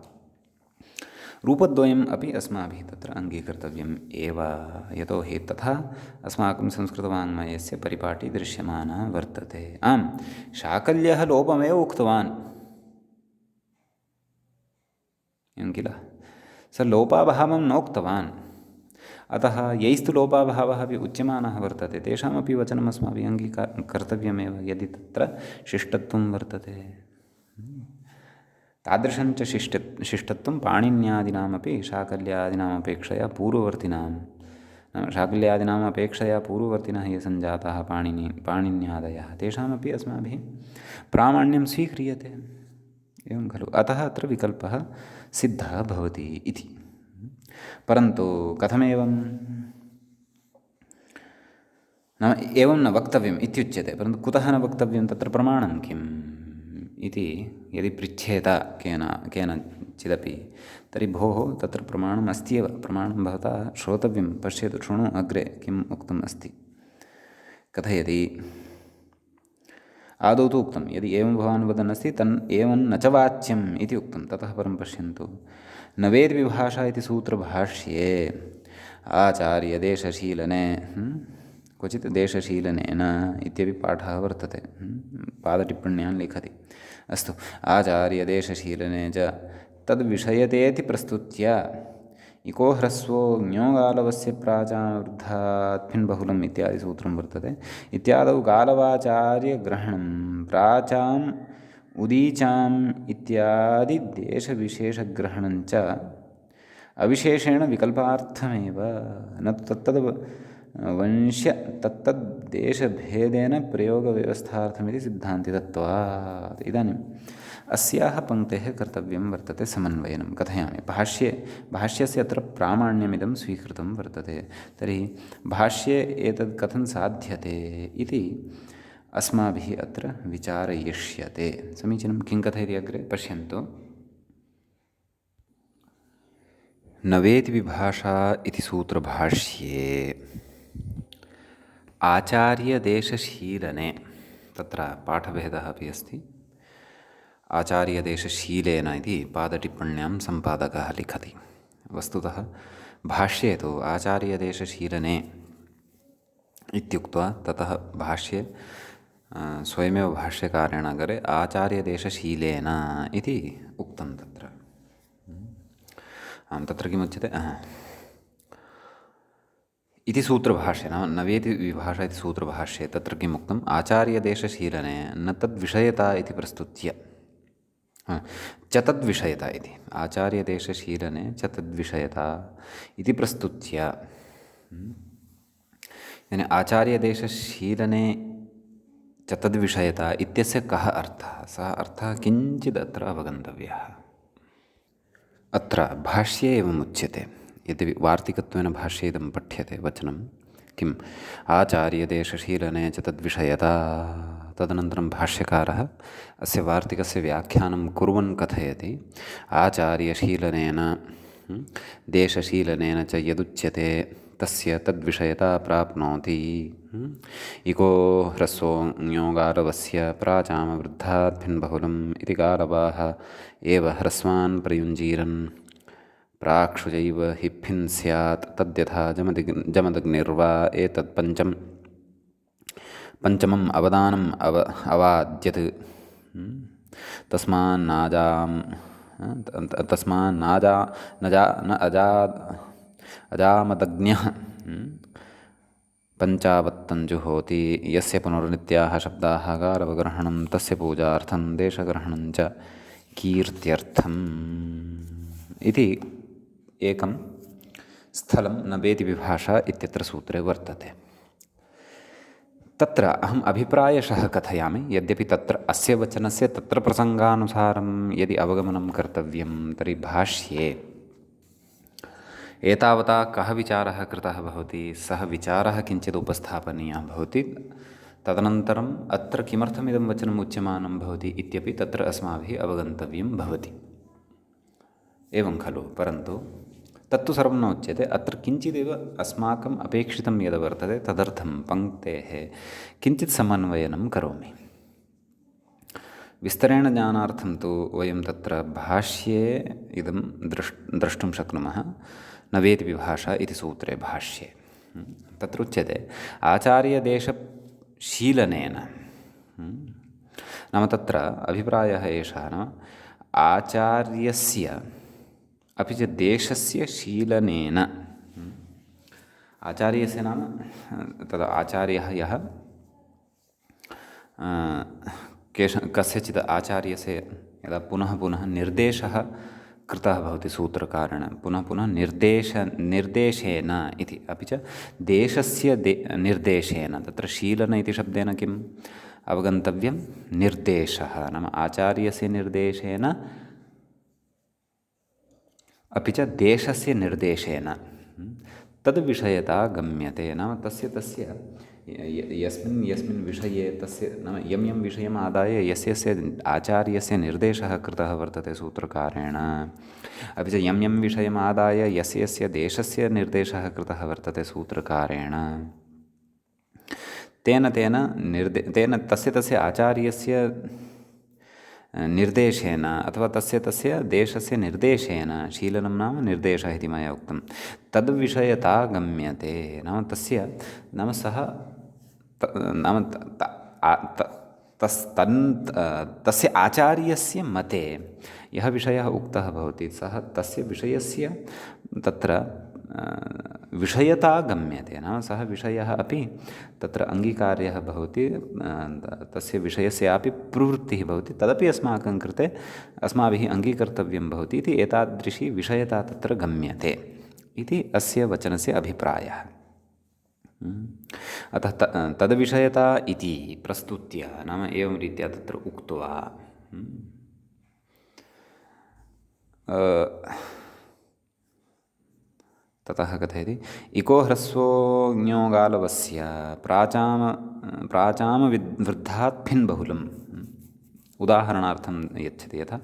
रूपद्वयम् अपि अस्माभिः तत्र अङ्गीकर्तव्यम् एव। यतोहि तथा अस्माकं संस्कृतवाङ्मयस्य परिपाटी दृश्यमाना वर्तते। आम्, शाकल्यः लोपमेव उक्तवान् एवं किल, स लोपाभावं नोक्तवान्। अतः यैस्तु लोपाभावः अपि उच्यमानः वर्तते तेषामपि वचनम् अस्माभिः कर्तव्यमेव यदि तत्र शिष्टत्वं वर्तते। तादृशञ्च शिष्टत्वं पाणिन्यादीनामपि शाकल्यादीनामपेक्षया पूर्ववर्तिनां शाकल्यादीनाम् अपेक्षया पूर्ववर्तिनः ये सञ्जाताः पाणिन्यादयः तेषामपि अस्माभिः प्रामाण्यं स्वीक्रियते। एवं खलु। अतः अत्र विकल्पः सिद्धः भवति इति। परन्तु कथमेवं नाम एवं न वक्तव्यम् इत्युच्यते, परन्तु कुतः न वक्तव्यं तत्र प्रमाणं किम् इति यदि पृच्छेत केनचिदपि तर्हि भोः तत्र प्रमाणम् अस्त्येव, प्रमाणं भवता श्रोतव्यं, पश्यतु शृणु अग्रे किम् उक्तम् अस्ति। कथयति आदौ तु उक्तं यदि एवं भवान् वदन् अस्ति तन् एवं न च वाच्यम् इति उक्तं। ततः परं पश्यन्तु न वेदविभाषा इति सूत्रभाष्ये आचार्यदेशशीलने क्वचित् देशशीलनेन इत्यपि पाठः वर्तते, पादटिप्पण्यां लिखति। अस्तु, आचार्यदेशशीलने च तद्विषयतेति प्रस्तुत्य इको ह्रस्वो ञोगालवस्य प्राचामवृद्धात् बहुलम् इत्यादि सूत्रं वर्तते। इत्यादौ गालवाचार्यग्रहणं प्राचाम् उदीचाम् इत्यादि देशविशेषग्रहणञ्च अविशेषेण विकल्पार्थमेव न तत्तद् वंश्य तत्तद्देशभेदेन प्रयोगव्यवस्थार्थमिति सिद्धान्तितत्वात्। इदानीम् अस्याः पङ्क्तेः कर्तव्यं वर्तते समन्वयनं। कथयामि, भाष्यस्य अत्र प्रामाण्यमिदं स्वीकृतं वर्तते। तर्हि भाष्ये एतद् कथं साध्यते इति अस्माभिः अत्र विचारयिष्यते। समीचीनं। किं कथयति अग्रे पश्यन्तु। न वेति विभाषा इति सूत्रभाष्ये आचार्यदेशशीलने तत्र पाठभेदः अपि अस्ति। आचार्यदेशशीलेन इति पादटिप्पण्यां सम्पादकः लिखति। वस्तुतः भाष्ये तु आचार्यदेशशीलने इत्युक्त्वा ततः भाष्ये स्वयमेव भाष्यकारेण अग्रे आचार्यदेशशीलेन इति उक्तं तत्र। आं तत्र किमुच्यते इति सूत्रभाष्ये, नाम न वेति विभाषा इति सूत्रभाष्ये तत्र किम् उक्तम्, आचार्यदेशशीलने न तद्विषयता इति प्रस्तुत्य च तद्विषयता इति, आचार्यदेशशीलने च तद्विषयता इति प्रस्तुत्य, यानी आचार्यदेशशीलने च तद्विषयता इत्यस्य कः अर्थः? सः अर्थः किञ्चिदत्र अवगन्तव्यः। अत्र भाष्ये एवम् उच्यते, यद्यपि वार्तिकत्वेन भाष्ये इदं पठ्यते वचनं किम्, आचार्यदेशशीलने च तद्विषयता। तदनन्तरं भाष्यकारः अस्य वार्तिकस्य व्याख्यानं कुर्वन् कथयति, आचार्यशीलनेन देशशीलनेन च यदुच्यते तस्य तद्विषयता प्राप्नोति। इको ह्रस्वो ञोगालवस्य प्राचामवृद्धात् बहुलम् इति गालवाः एव ह्रस्वान् प्रयुञ्जीरन् प्राक्षुजैव हिप्फिन् स्यात् तद्यथा जमदग्निर्वा एतत् पञ्चमम् अवदानम् अवाद्यत् अजामदग्न्यः पञ्चावत्तञ्जुहोति। यस्य पुनर्नित्याः शब्दाः गालवग्रहणं तस्य पूजार्थं देशग्रहणं च कीर्त्यर्थम् इति एकं स्थलं न वेति विभाषा इत्यत्र सूत्रे वर्तते। तत्र अहम् अभिप्रायशः कथयामि, यद्यपि तत्र अस्य वचनस्य तत्र प्रसङ्गानुसारं यदि अवगमनं कर्तव्यं तर्हि भाष्ये एतावता कः विचारः कृतः भवति, सः विचारः किञ्चित् उपस्थापनीयः भवति। तदनन्तरम् अत्र किमर्थमिदं वचनम् उच्यमानं भवति इत्यपि तत्र अस्माभिः अवगन्तव्यं भवति। एवं खलु। परन्तु तत्तु सर्वं न उच्यते। अत्र किञ्चिदेव अस्माकम् अपेक्षितं यद् वर्तते तदर्थं पङ्क्तेः किञ्चित् समन्वयनं करोमि। विस्तरेण ज्ञानार्थं तु वयं तत्र भाष्ये इदं द्रष्टुं शक्नुमः। न वेति विभाषा इति सूत्रे भाष्ये तत्र उच्यते आचार्यदेशशीलनेन, नाम तत्र अभिप्रायः एषः, नाम आचार्यस्य अपि च देशस्य शीलनेन आचार्यस्य नाम तद् आचार्यः यः कस्यचित् आचार्यस्य यदा पुनः पुनः निर्देशः कृतः भवति सूत्रकारेण पुनः पुनः निर्देशेन इति अपि च देशस्य निर्देशेन तत्र शीलन इति शब्देन किम् अवगन्तव्यं निर्देशः नाम आचार्यस्य निर्देशेन अपि च देशस्य निर्देशेन तद्विषयता गम्यते नाम तस्य यस्मिन् यस्मिन् विषये तस्य नाम यं यं विषयम् आदाय यस्य आचार्यस्य निर्देशः कृतः वर्तते सूत्रकारेण अपि च यं यं विषयम् आदाय यस्य देशस्य निर्देशः कृतः वर्तते सूत्रकारेण तेन तस्य आचार्यस्य निर्देशेन अथवा तस्य देशस्य निर्देशेन शीलनं नाम निर्देशः इति मया उक्तं तद्विषयता गम्यते नाम तस्य नाम सः नाम तस्य आचार्यस्य मते यः विषयः उक्तः भवति सः तस्य विषयस्य तत्र विषयता गम्यते नाम सः विषयः अपि तत्र अङ्गीकार्यः भवति तस्य विषयस्यापि प्रवृत्तिः भवति तदपि अस्माकं कृते अस्माभिः अङ्गीकर्तव्यं भवति इति एतादृशी विषयता तत्र गम्यते इति अस्य वचनस्य अभिप्रायः अतः तद्विषयता इति प्रस्तुत्य नाम एवं रीत्या तत्र उक्त्वा ततः कथयति इको ह्रस्वो ञो गालवस्य प्राचाम वृद्धात् भिन्बहुलम् उदाहरणार्थं यच्छति यथा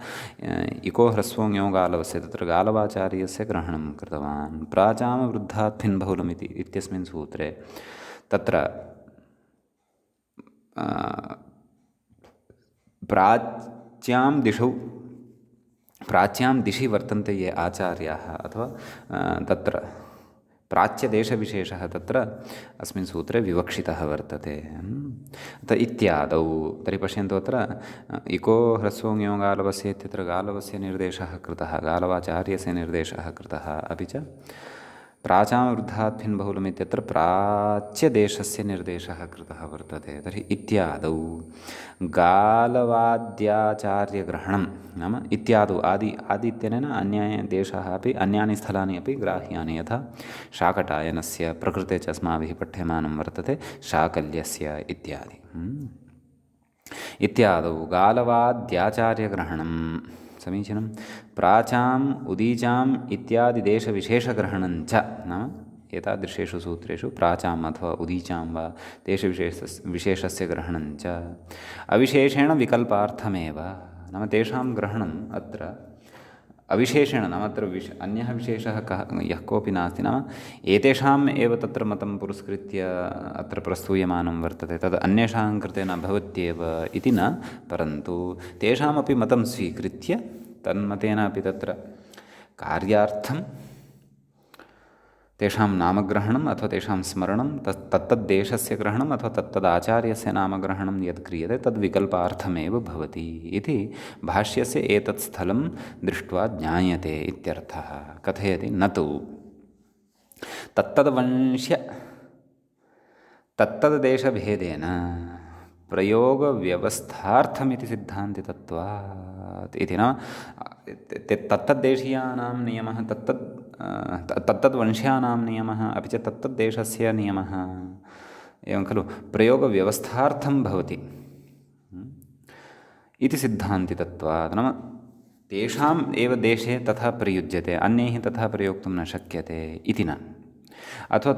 इको ह्रस्वो ञो गालवस्य तत्र गालवाचार्यस्य ग्रहणं कृतवान् प्राचाम वृद्धात् भिन्बहुलम् इत्यस्मिन् सूत्रे तत्र प्राच्यां दिशि वर्तन्ते ये आचार्याः अथवा तत्र प्राच्यदेशविशेषः तत्र अस्मिन् सूत्रे विवक्षितः वर्तते इत्यादौ तर्हि पश्यन्तु अत्र इको ह्रस्वो ञो गालवस्य इत्यत्र गालवस्य निर्देशः कृतः गालवाचार्यस्य निर्देशः कृतः अपि च प्राचां वृद्धात् भिन्बहुलम् इत्यत्र प्राच्यदेशस्य निर्देशः कृतः वर्तते तर्हि इत्यादौ गालवाद्याचार्यग्रहणं नाम इत्यादौ आदि इत्यनेन अन्यानि देशाः अपि अन्यानि स्थलानि अपि ग्राह्यानि यथा शाकटायनस्य प्रकृते च अस्माभिः पठ्यमानं वर्तते शाकल्यस्य इत्यादि इत्यादौ गालवाद्याचार्यग्रहणं समीचीनं प्राचाम् उदीचाम् इत्यादि देशविशेषग्रहणञ्च नाम एतादृशेषु सूत्रेषु प्राचाम् अथवा उदीचां वा देशविशेषस्य ग्रहणञ्च अविशेषेण विकल्पार्थमेव नाम तेषां ग्रहणम् अत्र अविशेषेण नाम अत्र अन्यः विशेषः यः कोऽपि नास्ति नाम एतेषाम् एव तत्र मतं पुरस्कृत्य अत्र प्रस्तूयमानं वर्तते तद् अन्येषां कृते न भवत्येव इति न परन्तु तेषामपि मतं स्वीकृत्य तन्मतेन अपि तत्र कार्यार्थं तेषां नामग्रहणम् अथवा तेषां स्मरणं तत्तद्देशस्य ग्रहणम् अथवा तत्तदाचार्यस्य नामग्रहणं यद् क्रियते तद्विकल्पार्थमेव भवति इति भाष्यस्य एतत् स्थलं दृष्ट्वा ज्ञायते इत्यर्थः कथयति न तु तत्तद्देशभेदेन प्रयोगव्यवस्थार्थमिति सिद्धान्तितत्वात् इति नाम तत्तद्देशीयानां नियमः तत्तद्वंश्यानां नियमः अपि च तत्तद्देशस्य नियमः एवं खलु प्रयोगव्यवस्थार्थं भवति इति सिद्धान्तितत्वात् नाम तेषाम् एव देशे तथा प्रयुज्यते अन्यैः तथा प्रयोक्तुं न शक्यते इति न अथवा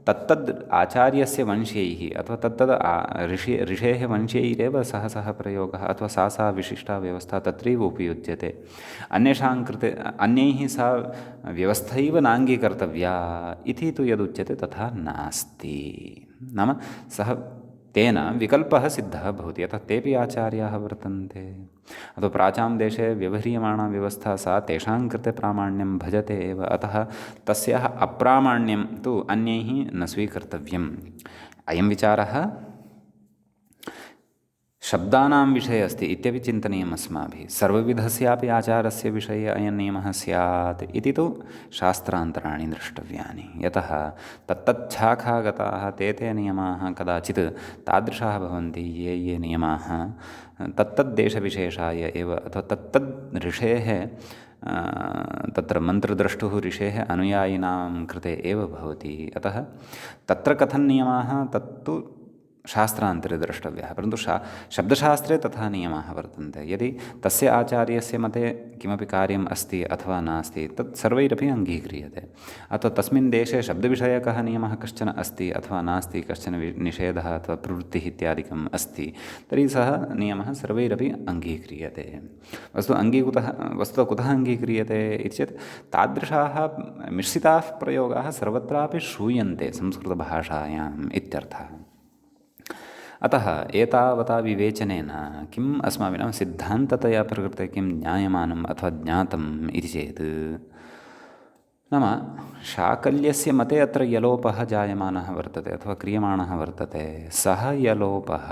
तत्तद् आचार्यस्य वंश्यैः अथवा तत्तद् ऋषेः वंश्यैरेव सः प्रयोगः अथवा सा विशिष्टा व्यवस्था तत्रैव उपयुज्यते अन्येषां कृते अन्यैः सा व्यवस्थैव नाङ्गीकर्तव्या इति तु यदुच्यते तथा नास्ति नाम सः तेन विकल्पः सिद्धः भवति अतः तेपि आचार्याः वर्तन्ते अथवा प्राचां देशे व्यवह्रियमाणा व्यवस्था सा तेषां कृते प्रामाण्यं भजते एव अतः तस्याः अप्रामाण्यं तु अन्यैः न स्वीकर्तव्यम् अयं विचारः शब्दानां विषये अस्ति इत्यपि चिन्तनीयम् अस्माभिः। सर्वविधस्यापि आचारस्य विषये अयं नियमः स्यात् इति तु शास्त्रान्तराणि द्रष्टव्यानि। यतः तत्तच्छाखागताः ते नियमाः कदाचित् तादृशाः भवन्ति ये नियमाः तत्तद्देशविशेषाय एव अथवा तत्तद् ऋषेः तत्र मन्त्रद्रष्टुः ऋषेः अनुयायिनां कृते एव भवति। अतः तत्र कथं नियमाः तत्तु शास्त्रान्तरे द्रष्टव्यः, परन्तु शब्दशास्त्रे तथा नियमाः वर्तन्ते। यदि तस्य आचार्यस्य मते किमपि कार्यम् अस्ति अथवा नास्ति तत् सर्वैरपि अङ्गीक्रियते। अथवा तस्मिन् देशे शब्दविषयकः नियमः कश्चन अस्ति अथवा नास्ति, कश्चन निषेधः अथवा प्रवृत्तिः इत्यादिकम् अस्ति, तर्हि सः नियमः सर्वैरपि अङ्गीक्रियते। वस्तुतः कुतः अङ्गीक्रियते इति चेत् तादृशाः मिश्रिताः प्रयोगाः सर्वत्रापि श्रूयन्ते संस्कृतभाषायाम् इत्यर्थः। अतः एतावता विवेचनेन किम् अस्माभिः नाम सिद्धान्ततया प्रकृते किं ज्ञायमानम् अथवा ज्ञातम् इति चेत् नाम शाकल्यस्य मते अत्र यलोपः जायमानः वर्तते अथवा क्रियमाणः वर्तते। सः यलोपः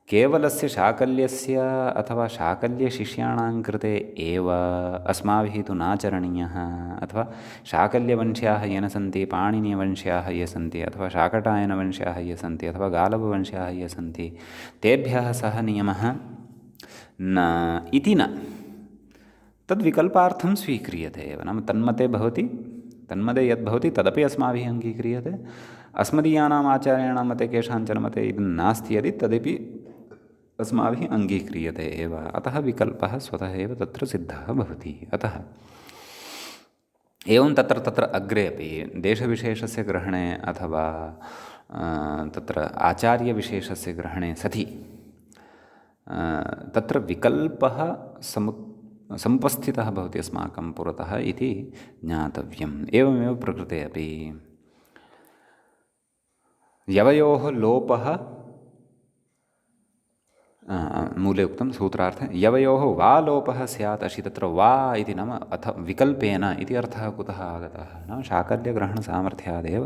केवलस्य शाकल्यस्य अथवा शाकल्यशिष्याणां कृते एव अस्माभिः तु नाचरणीयः, अथवा शाकल्यवंश्याः ये सन्ति, पाणिनीयवंश्याः ये सन्ति, अथवा शाकटायनवंश्याः ये सन्ति, अथवा गालववंश्याः ये सन्ति, तेभ्यः सः नियमः न इति न तद्विकल्पार्थं स्वीक्रियते एव। नाम तन्मते भवति, तन्मते यद्भवति तदपि अस्माभिः अङ्गीक्रियते। अस्मदीयानाम् आचार्याणां मते केषाञ्चन मते इदं नास्ति यदि तदपि अस्माभिः अङ्गीक्रियते एव। अतः विकल्पः स्वतः एव तत्र सिद्धः भवति। अतः एवं तत्र अग्रे अपि देशविशेषस्य ग्रहणे अथवा तत्र आचार्यविशेषस्य ग्रहणे सति तत्र विकल्पः समुपस्थितः भवति अस्माकं पुरतः इति ज्ञातव्यम्। एवमेव प्रकृते अपि यवयोः लोपः मूले उक्तं सूत्रार्थे यवयोः वा लोपः स्यात् अशि, तत्र वा इति नाम अथ विकल्पेन इति अर्थः कुतः आगतः नाम शाकल्यग्रहणसामर्थ्यादेव।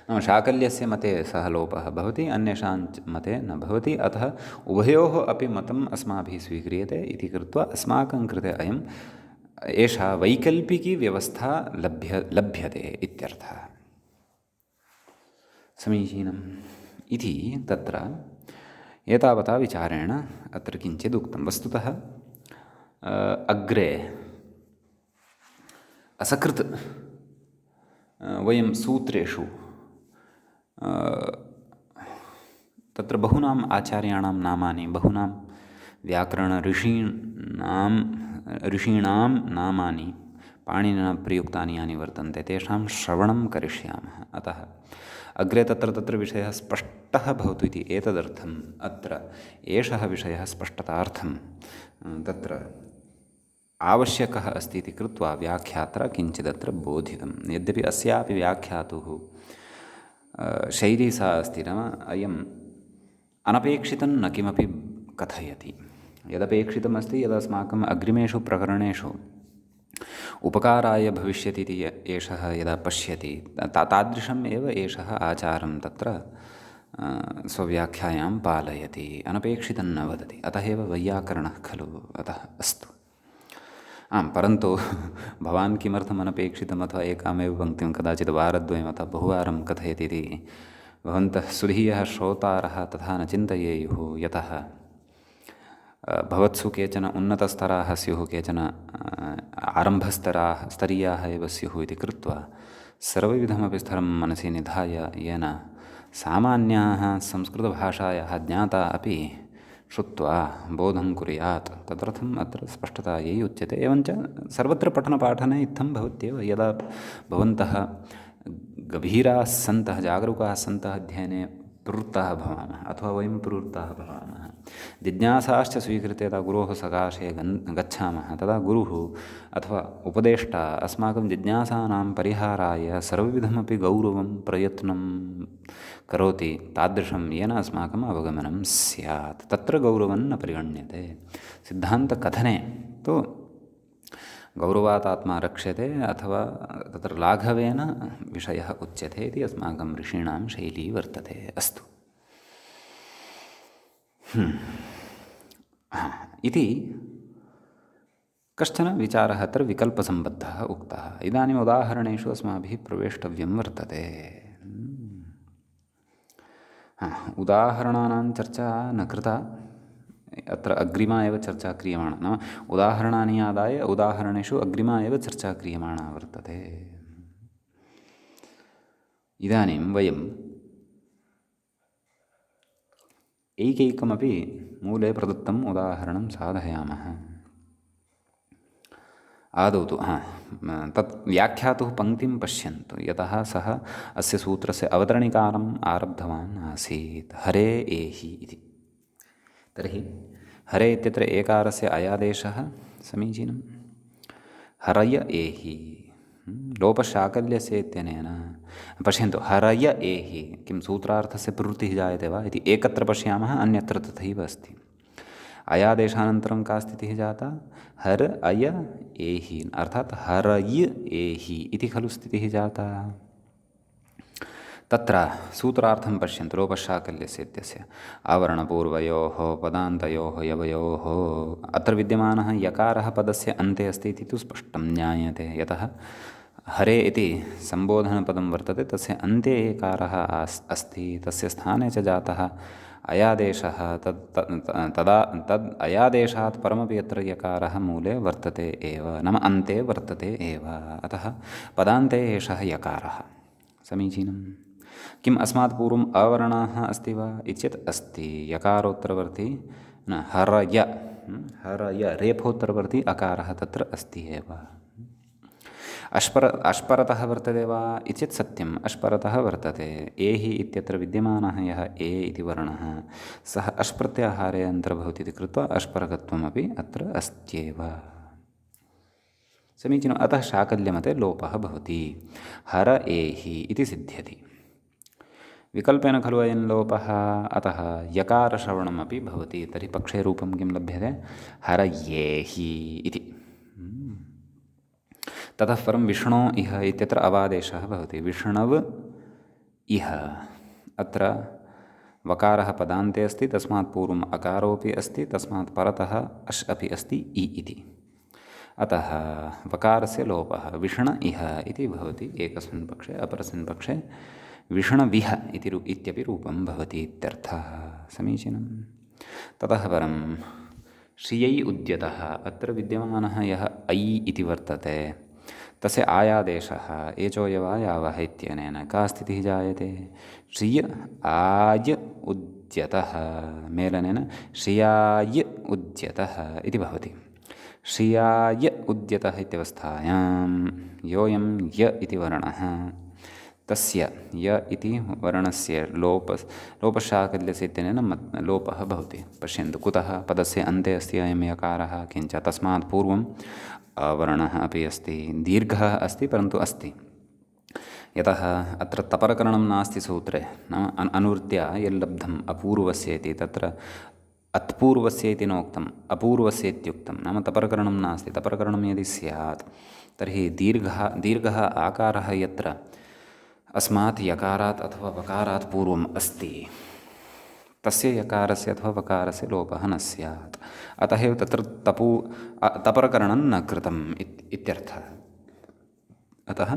नाम शाकल्यस्य मते सः लोपः भवति, अन्येषां मते न भवति। अतः उभयोः अपि मतम् अस्माभिः स्वीक्रियते इति कृत्वा अस्माकं कृते एषा वैकल्पिकी व्यवस्था लभ्यते इत्यर्थः। समीचीनम् इति तत्र एतावता विचारेण अत्र किञ्चित् उक्तं। वस्तुतः अग्रे असकृत् वयं सूत्रेषु तत्र बहूनाम् आचार्याणां नामानि, बहूनां ऋषीणां नामानि पाणिनिना प्रयुक्तानि यानि वर्तन्ते तेषां श्रवणं करिष्यामः। अतः अग्रे तत्र विषयः स्पष्टः भवतु इति एतदर्थम् अत्र एषः विषयः स्पष्टतार्थं तत्र आवश्यकः अस्ति इति कृत्वा व्याख्यात्रा किञ्चिदत्र बोधितं। यद्यपि अस्यापि व्याख्यातुः शैली सा अस्ति, नाम अयम् अनपेक्षितं न किमपि कथयति। यदपेक्षितमस्ति यदस्माकम् अग्रिमेषु प्रकरणेषु उपकाराय भविष्यति इति एषः यदा पश्यति तादृशम् एव एषः आचारं तत्र स्वव्याख्यायां पालयति, अनपेक्षितं न वदति। अतः एव वैयाकरणः खलु। अतः अस्तु। परन्तु भवान् किमर्थम् अनपेक्षितम् अथवा एकामेव पङ्क्तिं कदाचित् वारद्वयम् अथवा बहुवारं कथयति इति भवन्तः सुधीयः श्रोतारः तथा न चिन्तयेयुः। यतः भवत्सु केचन उन्नतस्तराः स्युः, केचन स्तरीयाः एव स्युः इति कृत्वा सर्वविधमपि स्तरं मनसि निधाय येन सामान्याः संस्कृतभाषायाः ज्ञाता अपि श्रुत्वा बोधं कुर्यात् तदर्थम् अत्र स्पष्टतायै उच्यते। एवञ्च सर्वत्र पठनपाठने इत्थं भवत्येव। यदा भवन्तः गभीराः सन्तः, जागरूकाः सन्तः अध्ययने प्रवृत्ताः भवामः अथवा वयं प्रवृत्ताः भवामः, जिज्ञासाश्च स्वीकृत्य यदा गुरोः सकाशे गच्छामः तदा गुरुः अथवा उपदेष्टा अस्माकं जिज्ञासानां परिहाराय सर्वविधमपि गौरवं प्रयत्नं करोति, तादृशं येन अस्माकम् अवगमनं स्यात्। तत्र गौरवं न परिगण्यते। सिद्धान्तकथने तु गौरवात् आत्मा रक्ष्यते अथवा तत्र लाघवेन विषयः उच्यते इति अस्माकं ऋषीणां शैली वर्तते। अस्तु। इति कश्चन विचारः अत्र विकल्पसम्बद्धः उक्तः। इदानीम् उदाहरणेषु अस्माभिः प्रवेष्टव्यं वर्तते। उदाहरणानां चर्चा न कृता, अत्र अग्रिमा एव चर्चा क्रियमाणा, नाम उदाहरणानि आदाय उदाहरणेषु अग्रिमा एव चर्चा क्रियमाणा वर्तते। इदानीं वयम् एकैकमपि मूले प्रदत्तम् उदाहरणं साधयामः। आदौ तु तत् व्याख्यातुः पङ्क्तिं पश्यन्तु, यतः सः अस्य सूत्रस्य अवतरणिकारम् आरब्धवान् आसीत् हरे एहि इति। तर्हि हरे इत्यत्र एकारस्य अयादेशः समीचीनं। हरय एहि लोपशाकल्यस्य इत्यनेन पश्यन्तु, हरय एहि किं सूत्रार्थस्य प्रवृत्तिः जायते वा इति एकत्र पश्यामः, अन्यत्र तथैव अस्ति। अयादेशानन्तरं का स्थितिः जाता? हर अय एहि, अर्थात् हरय एहि इति खलु स्थितिः जाता। तत्र सूत्रार्थं पश्यन्तु, लोपशाकल्यस्य इत्यस्य आवरणपूर्वयोः पदान्तयोः यवयोः अत्र विद्यमानः यकारः पदस्य अन्ते अस्ति इति तु स्पष्टं ज्ञायते, यतः हरे इति सम्बोधनपदं वर्तते, तस्य अन्ते एकारः अस्ति, तस्य स्थाने च जातः अयादेशः। तद् अयादेशात् परमपि यत्र यकारः मूले वर्तते एव, नाम अन्ते वर्तते एव, अतः पदान्ते एषः यकारः। समीचीनं। किम् अस्मात् पूर्वम् अवर्णः अस्ति वा इत्येतत् अस्ति, यकारोत्तरवर्ती न हरय, हरय रेफोत्तरवर्ती अकारः तत्र अस्ति एव। अश्परतः वर्तते वा इत्येतत् सत्यम्, अश्परतः वर्तते। एहि इत्यत्र विद्यमानः यः ए इति वर्णः सः अश्प्रत्याहारे अन्तर्भवति इति कृत्वा अश्परकत्वमपि अत्र अस्त्येव। समीचीनम्। अतः शाकल्यमते लोपः भवति, हर एहि इति सिद्ध्यति। विकल्पेन खलु अयं लोपः, अतः यकारश्रवणमपि भवति। तर्हि पक्षे रूपं किं लभ्यते? हरयेहि इति। ततः परं विष्णो इह इत्यत्र अवादेशः भवति। विष्णव इह, अत्र वकारः पदान्ते अस्ति, तस्मात् पूर्वम् अकारोऽपि अस्ति, तस्मात् परतः अश् अपि अस्ति इ इति। अतः वकारस्य लोपः विष्ण इह इति भवति एकस्मिन् पक्षे, अपरस्मिन् पक्षे विष्णविह इत्यपि रूपं भवति इत्यर्थः। समीचीनं। ततः परं श्रियै उद्यतः, अत्र विद्यमानः यः ऐ इति वर्तते तस्य आयादेशः एचोयवायावः इत्यनेन का स्थितिः जायते? श्रिय आय उद्यतः मेलनेन श्रियाय उद्यतः इति भवति। श्रियाय उद्यतः इत्यवस्थायां योऽयं य इति वर्णः तस्य य इति वर्णस्य लोपशाकल्यस्य इत्यनेन लोपः भवति। पश्यन्तु, कुतः? पदस्य अन्ते अस्ति अयं यकारः, किञ्च तस्मात् पूर्वम् अवर्णः अपि अस्ति, दीर्घः अस्ति परन्तु अस्ति। यतः अत्र तपरकरणं नास्ति सूत्रे, नाम अनुवृत्त्या यल्लब्धम् अपूर्वस्य इति, तत्र अत्पूर्वस्य इति नोक्तम्, अपूर्वस्य इत्युक्तं, नाम तपरकरणं नास्ति। तपरकरणं यदि स्यात् तर्हि दीर्घः आकारः यत्र अस्मात् यकारात् अथवा वकारात् पूर्वम् अस्ति तस्य यकारस्य अथवा वकारस्य लोपः न स्यात्। अतः एव तत्र तपरकरणं न कृतम् इत्यर्थः। अतः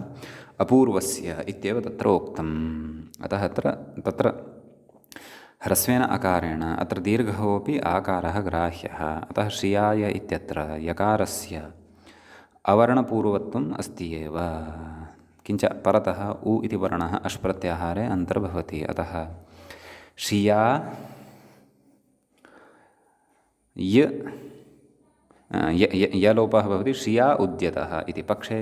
अपूर्वस्य इत्येव तत्र उक्तम्। अतः तत्र ह्रस्वेन अकारेण अत्र दीर्घोऽपि आकारः ग्राह्यः। अतः श्रियाय इत्यत्र यकारस्य अवर्णपूर्वत्वम् अस्ति एव, किञ्च परतः उ इति वर्णः अश्प्रत्याहारे अन्तर्भवति। अतः श्रिया यलोपः भवति श्रिया उद्यतः इति। पक्षे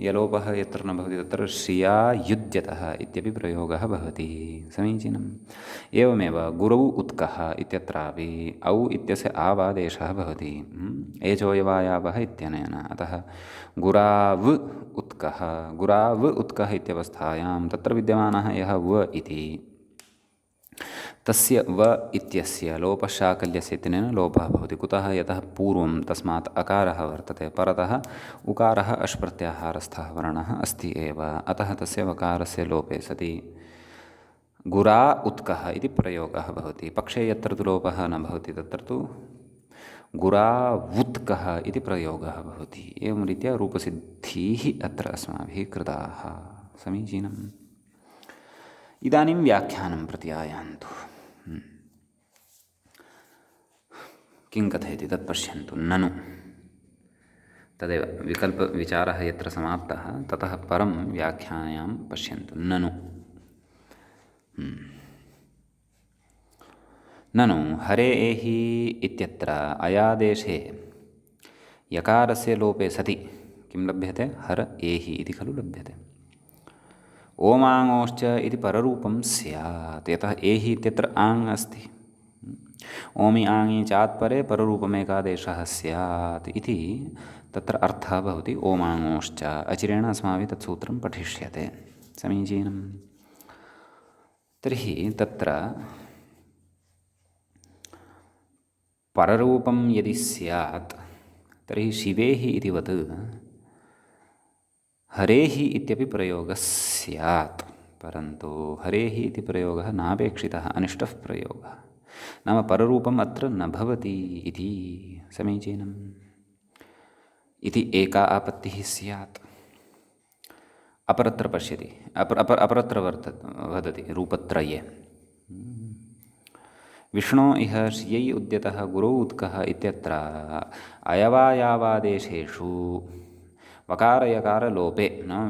यलोपः यत्र न भवति तत्र श्रिया युज्यतः इत्यपि प्रयोगः भवति। समीचीनम्। एवमेव गुरौ उत्कः इत्यत्रापि औ इत्यस्य आवादेशः भवति एचोयवायावः इत्यनेन। अतः गुराव उत्कः, गुराव उत्कः इत्यवस्थायां तत्र विद्यमानः यः व इति तस्य व इत्यस्य लोपशाकल्यस्य इत्यनेन लोपः भवति। कुतः? यतः पूर्वं तस्मात् अकारः वर्तते, परतः उकारः अश्प्रत्याहारस्थः वर्णः अस्ति एव। अतः तस्य वकारस्य लोपे सति गुरा उत्कः इति प्रयोगः भवति। पक्षे यत्र तु लोपः न भवति तत्र तु गुरा वुत्कः इति प्रयोगः भवति। एवं रीत्या रूपसिद्धिः अत्र अस्माभिः कृताः। समीचीनम्। इदानीं व्याख्यानं प्रति आयान्तु। किं कथयति तत् पश्यन्तु। ननु तदेव विकल्पविचारः यत्र समाप्तः ततः परं व्याख्यायां पश्यन्तु। ननु ननु हरे एहि इत्यत्र अयादेशे यकारस्य लोपे सति किं लभ्यते? हर एहि इति खलु लभ्यते। ओमाङोश्च इति पररूपं स्यात्। यतः एहि इत्यत्र आङ् अस्ति। ओमि आङि चात् परे पररूपमेकादेशः स्यात् इति तत्र अर्थः भवति। ओमाङोश्च अचिरेण अस्माभिः तत् सूत्रं पठिष्यते। समीचीनम्। तर्हि तत्र पररूपं यदि स्यात् तर्हि शिवेः इतिवत् हरेः इत्यपि प्रयोगः स्यात्। परन्तु हरेः इति प्रयोगः नापेक्षितः, अनिष्टः प्रयोगः। नाम पररूपम् अत्र न भवति इति। समीचीनम्। इति एका आपत्तिः स्यात्। अपरत्र पश्यति, अपरत्र वदति रूपत्रये विष्णो इह श्रियै उद्यतः गुरौ उत्कः इत्यत्र अयवायावादेशेषु वकारयकारलोपे नाम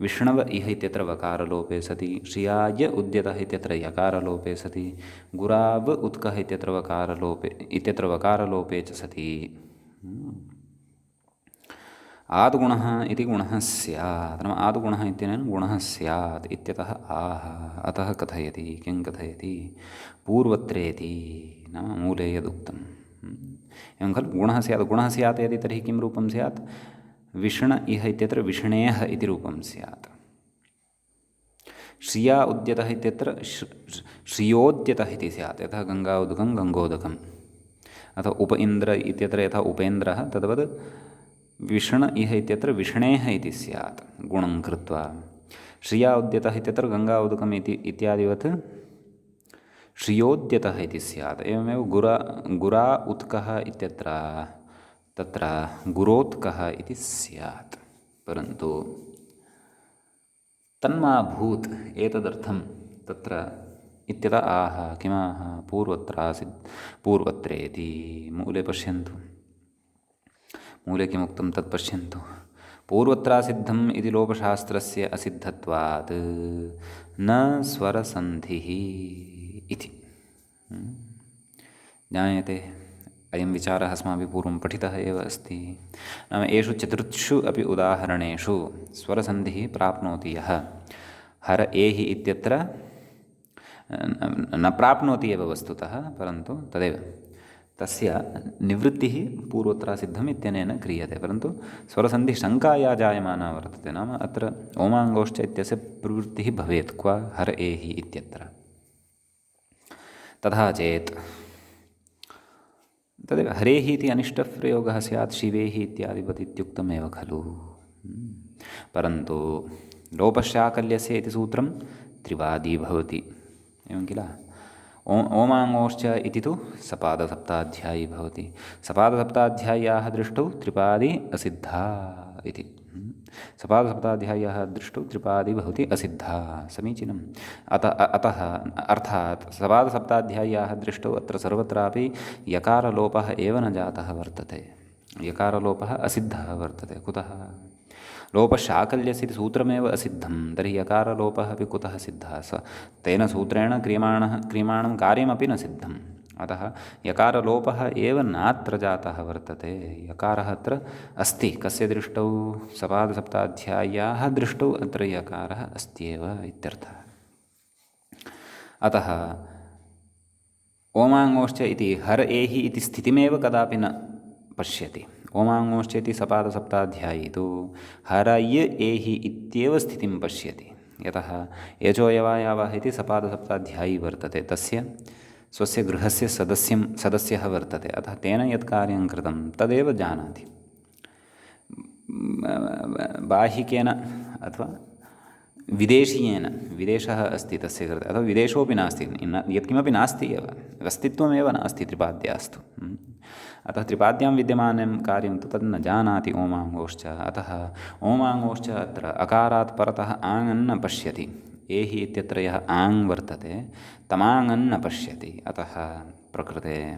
विष्णव इह इत्यत्र वकारलोपे सति, श्रियाय उद्यतः इत्यत्र यकारलोपे सति, गुराव उत्कः इत्यत्र वकारलोपे च सति आद्गुणः इति गुणः स्यात्। नाम आद्गुणः इत्यनेन गुणः स्यात् इत्यतः आह। अतः कथयति। किं कथयति? पूर्वत्रेति नाम मूले यदुक्तम् एवं खलु। गुणः स्यात्। गुणः स्यात् यदि तर्हि किं रूपं स्यात्? विष्ण इह इत्यत्र विष्णेयः इति रूपं स्यात्। श्रिया उद्यतः इत्यत्र श्रियोद्यतः इति स्यात्। यथा गङ्गा उदकं गङ्गोदकम्। अथवा उप इन्द्र इत्यत्र यथा उपेन्द्रः तद्वद् विष्ण इह इत्यत्र विष्णेः इति स्यात् गुणं कृत्वा। श्रिया उद्यतः इत्यत्र गङ्गा उदकम् इत्यादिवत् श्रियोद्यतः इति स्यात्। एवमेव गुरा उत्कः इत्यत्र तत्र गुरोत्कः इति स्यात्। परन्तु तन्मा भूत् एतदर्थं तत्र इत्यतः आह किमाह पूर्वत्रेति। मूले पश्यन्तु। मूले किमुक्तं तत् पश्यन्तु। पूर्वत्रासिद्धम् इति लोपशास्त्रस्य असिद्धत्वात् न स्वरसन्धिः इति ज्ञायते। अयं विचारः अस्माभिः पूर्वं पठितः एव अस्ति। नाम एषु चतुर्षु अपि उदाहरणेषु स्वरसन्धिः प्राप्नोति यः हर एहि इत्यत्र न प्राप्नोति एव वस्तुतः, परन्तु तदेव तस्य निवृत्तिः पूर्वत्रासिद्धम् इत्यनेन क्रियते। परन्तु स्वरसन्धिशङ्का या जायमाना वर्तते, नाम अत्र ओमाङ्गोश्च इत्यस्य प्रवृत्तिः भवेत् क्व हर एहि इत्यत्र। तथा चेत् तदेव हरेः इति अनिष्टः प्रयोगः स्यात् शिवेः इत्यादिवत् इत्युक्तमेव खलु। परन्तु लोपशाकल्यस्य इति सूत्रं त्रिवादी भवति। एवं किल। ओमाङ्गोश्च इति तु सपादसप्ताध्यायी भवति। सपादसप्ताध्याय्याः दृष्टौ त्रिपादी असिद्धा इति। सपादसप्ताध्याय्याः दृष्टौ त्रिपादी भवति असिद्धा। समीचीनम्। अतः अर्थात् सपादसप्ताध्याय्याः दृष्टौ अत्र सर्वत्रापि यकारलोपः एव न जातः वर्तते। यकारलोपः असिद्धः वर्तते। कुतः? लोपशाकल्यस्य सूत्रमेव असिद्धं। तर्हि यकारलोपः अपि कुतः सिद्धः? तेन सूत्रेण क्रियमाणं कार्यमपि न सिद्धम्। अतः यकारलोपः एव नात्र जातः वर्तते। यकारः अत्र अस्ति। कस्य दृष्टौ? सपादसप्ताध्याय्याः दृष्टौ अत्र यकारः अस्त्येव इत्यर्थः। अतः ओमाङ्गोश्च इति हर एहि इति स्थितिमेव कदापि न पश्यति। ओमाङ्गोश्च इति सपादसप्ताध्यायी तु हरय एहि इत्येव स्थितिं पश्यति। यतः एचोयवायावः इति सपादसप्ताध्यायी वर्तते। तस्य स्वस्य गृहस्य सदस्यः वर्तते। अतः तेन यत् कार्यं कृतं तदेव जानाति। बाहिकेन अथवा विदेशीयेन विदेशः अस्ति तस्य कृते अथवा विदेशोऽपि नास्ति यत्किमपि नास्ति एव अस्तित्वमेव नास्ति त्रिपाद्यास्तु अतः त्रिपाद्यां विद्यमानं कार्यं तु तद् न जानाति ओमाङ्गोश्च अतः ओमाङ्गोश्च अत्र अकारात् परतः आङ् पश्यति एहि इत्यत्र यः आङ् वर्तते तमाङ् पश्यति अतः प्रकृते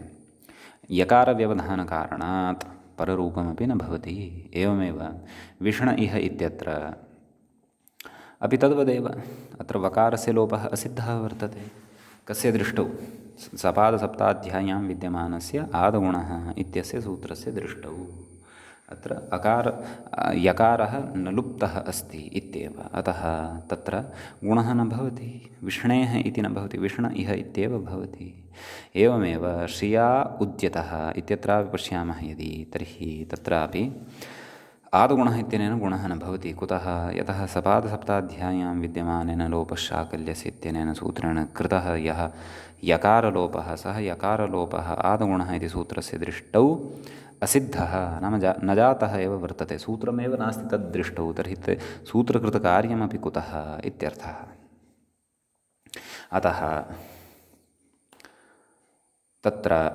यकारव्यवधानकारणात् पररूपमपि न भवति एवमेव विष्ण इह इत्यत्र अपि तद्वदेव अत्र वकारस्य लोपः असिद्धः वर्तते कस्य दृष्टौ सपादसप्ताध्याय्यां विद्यमानस्य आदगुणः इत्यस्य सूत्रस्य दृष्टौ अत्र यकारः न लुप्तः अस्ति इत्येव अतः तत्र गुणः न भवति विष्णेः इति न भवति विष्ण इह इत्येव भवति एवमेव श्रिया उद्यतः इत्यत्रापि पश्यामः यदि तर्हि तत्रापि आदुगुणः इत्यनेन गुणः न भवति कुतः यतः सपादसप्ताध्याय्यां विद्यमानेन लोपशाकल्यस्य इत्यनेन सूत्रेण कृतः यः यकारलोपः सः यकारलोपः आदुगुणः इति सूत्रस्य दृष्टौ असिद्धः नाम न जातः एव वर्तते सूत्रमेव नास्ति तद्दृष्टौ तर्हि सूत्रकृतकार्यमपि कुतः इत्यर्थः अतः तत्र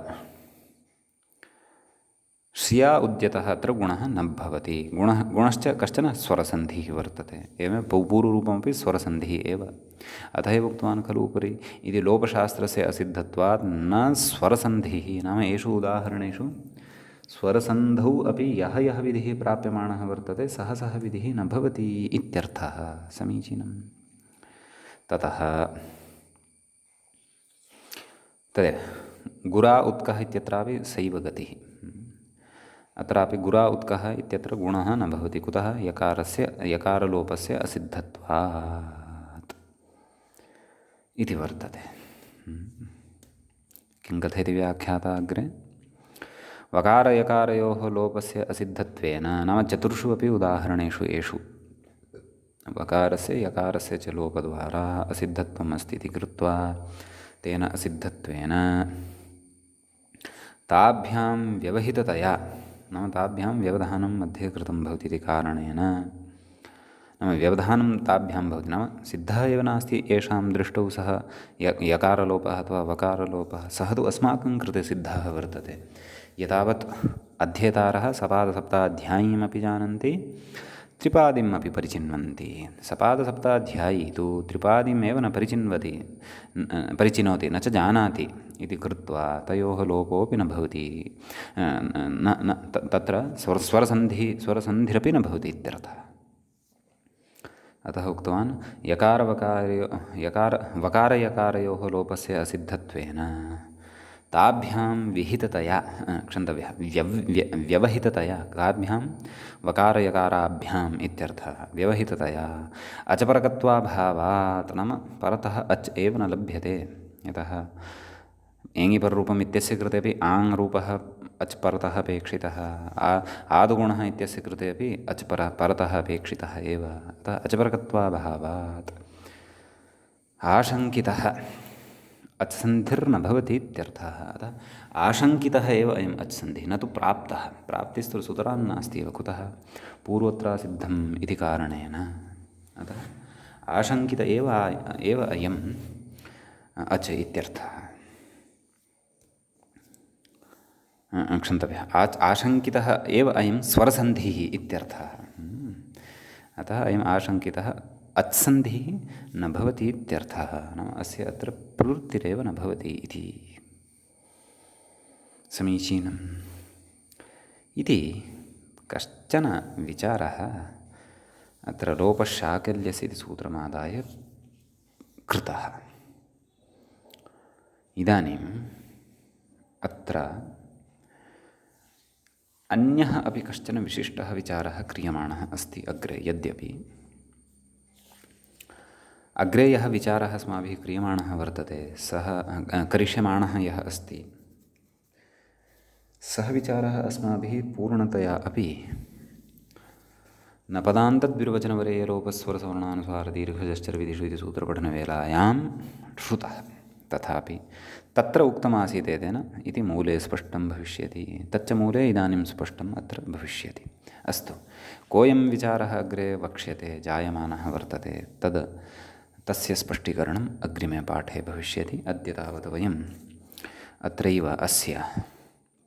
श्रिया उद्यतः अत्र गुणः न भवति गुणश्च कश्चन स्वरसन्धिः वर्तते एवं पूर्वरूपमपि स्वरसन्धिः एव अतः एव उक्तवान् खलु उपरि इति लोपशास्त्रस्य असिद्धत्वात् न स्वरसन्धिः नाम एषु उदाहरणेषु स्वरसन्धौ अपि यः विधिः प्राप्यमाणः वर्तते सः विधिः न भवति इत्यर्थः समीचीनं ततः तदेव गुरा उत्कः इत्यत्रापि सैव गतिः अत्रापि गुरा उत्कः इत्यत्र गुणः न भवति कुतः यकारलोपस्य असिद्धत्वात् इति वर्तते किं कथयति व्याख्याता अग्रे वकारयकारयोः लोपस्य असिद्धत्वेन नाम चतुर्षु अपि उदाहरणेषु एषु वकारस्य यकारस्य च लोपद्वारा असिद्धत्वम् अस्ति इति कृत्वा तेन असिद्धत्वेन ताभ्यां व्यवहिततया नाम ताभ्यां व्यवधानं मध्ये कृतं भवति इति कारणेन नाम व्यवधानं ताभ्यां भवति नाम सिद्धः एव नास्ति येषां दृष्टौ सः यकारलोपः अथवा वकारलोपः सः तु अस्माकं कृते सिद्धः वर्तते यतावत् अध्येतारः सपादसप्ताध्यायीमपि जानन्ति त्रिपादिम् अपि परिचिन्वन्ति सपादसप्ताध्यायी तु त्रिपादिमेव न परिचिनोति न च जानाति इति कृत्वा तयोः लोपोऽपि न भवति तत्र स्वरसन्धिरपि न भवति इत्यर्थः अतः उक्तवान् वकारयकारयोः लोपस्य असिद्धत्वेन ताभ्यां विहिततया क्षन्तव्यः व्यवहिततया ताभ्यां वकारयकाराभ्याम् इत्यर्थः व्यवहिततया अचपरकत्वाभावात् नाम परतः अच् एव न लभ्यते यतः एङिपररूपम् इत्यस्य कृते अपि आङ् रूपः अच् परतः अपेक्षितः आदुगुणः इत्यस्य कृते अपि अच् परतः अपेक्षितः एव अतः अचपरकत्वाभावात् आशङ्कितः अच्सन्धिर्न भवति इत्यर्थः अतः आशङ्कितः एव अयम् अच्सन्धिः न तु प्राप्तः प्राप्तिस्तु सुतरां नास्ति एव कुतः पूर्वत्र सिद्धम् इति कारणेन अतः आशङ्कित एव अयम् अच् इत्यर्थः क्षन्तव्यः आशङ्कितः एव अयं स्वरसन्धिः इत्यर्थः अतः अयम् आशङ्कितः अत्सन्धिः न भवति इत्यर्थः नाम अस्य अत्र प्रवृत्तिरेव न भवति इति समीचीनम् इति कश्चन विचारः अत्र लोपशाकल्यस्य इति सूत्रमादाय कृतः इदानीम् अत्र अन्यः अपि कश्चन विशिष्टः विचारः क्रियमाणः अस्ति अग्रे यद्यपि अग्रे यः विचारः अस्माभिः क्रियमाणः वर्तते सः करिष्यमाणः यः अस्ति सः विचारः अस्माभिः पूर्णतया अपि न पदान्तद्विर्वचनवरेयलोपस्वरसवर्णानुसारदीर्घजश्चरविधिषु इति सूत्रपठनवेलायां श्रुतः तथापि तत्र उक्तमासीत् एतेन इति मूले स्पष्टं भविष्यति, तच्च मूले इदानीं स्पष्टम् अत्र भविष्यति। अस्तु, कोऽयं विचारः अग्रे वक्ष्यते जायमानः वर्तते, तस्य स्पष्टीकरणम् अग्रिमे पाठे भविष्यति। अद्य तावत् वयम् अत्रैव अस्य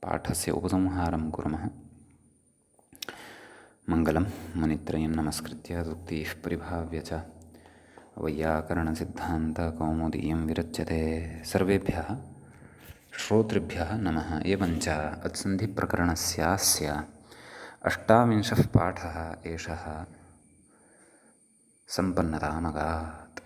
पाठस्य उपसंहारं कुर्मः। मङ्गलं मुनित्रयं नमस्कृत्य सूक्तिः परिभाव्य च वैयाकरणसिद्धान्तकौमुदीयं विरच्यते। सर्वेभ्यः श्रोतृभ्यः नमः। एवञ्च अत्सन्धिप्रकरणस्यास्य 28 पाठः एषः सम्पन्नतामगात्।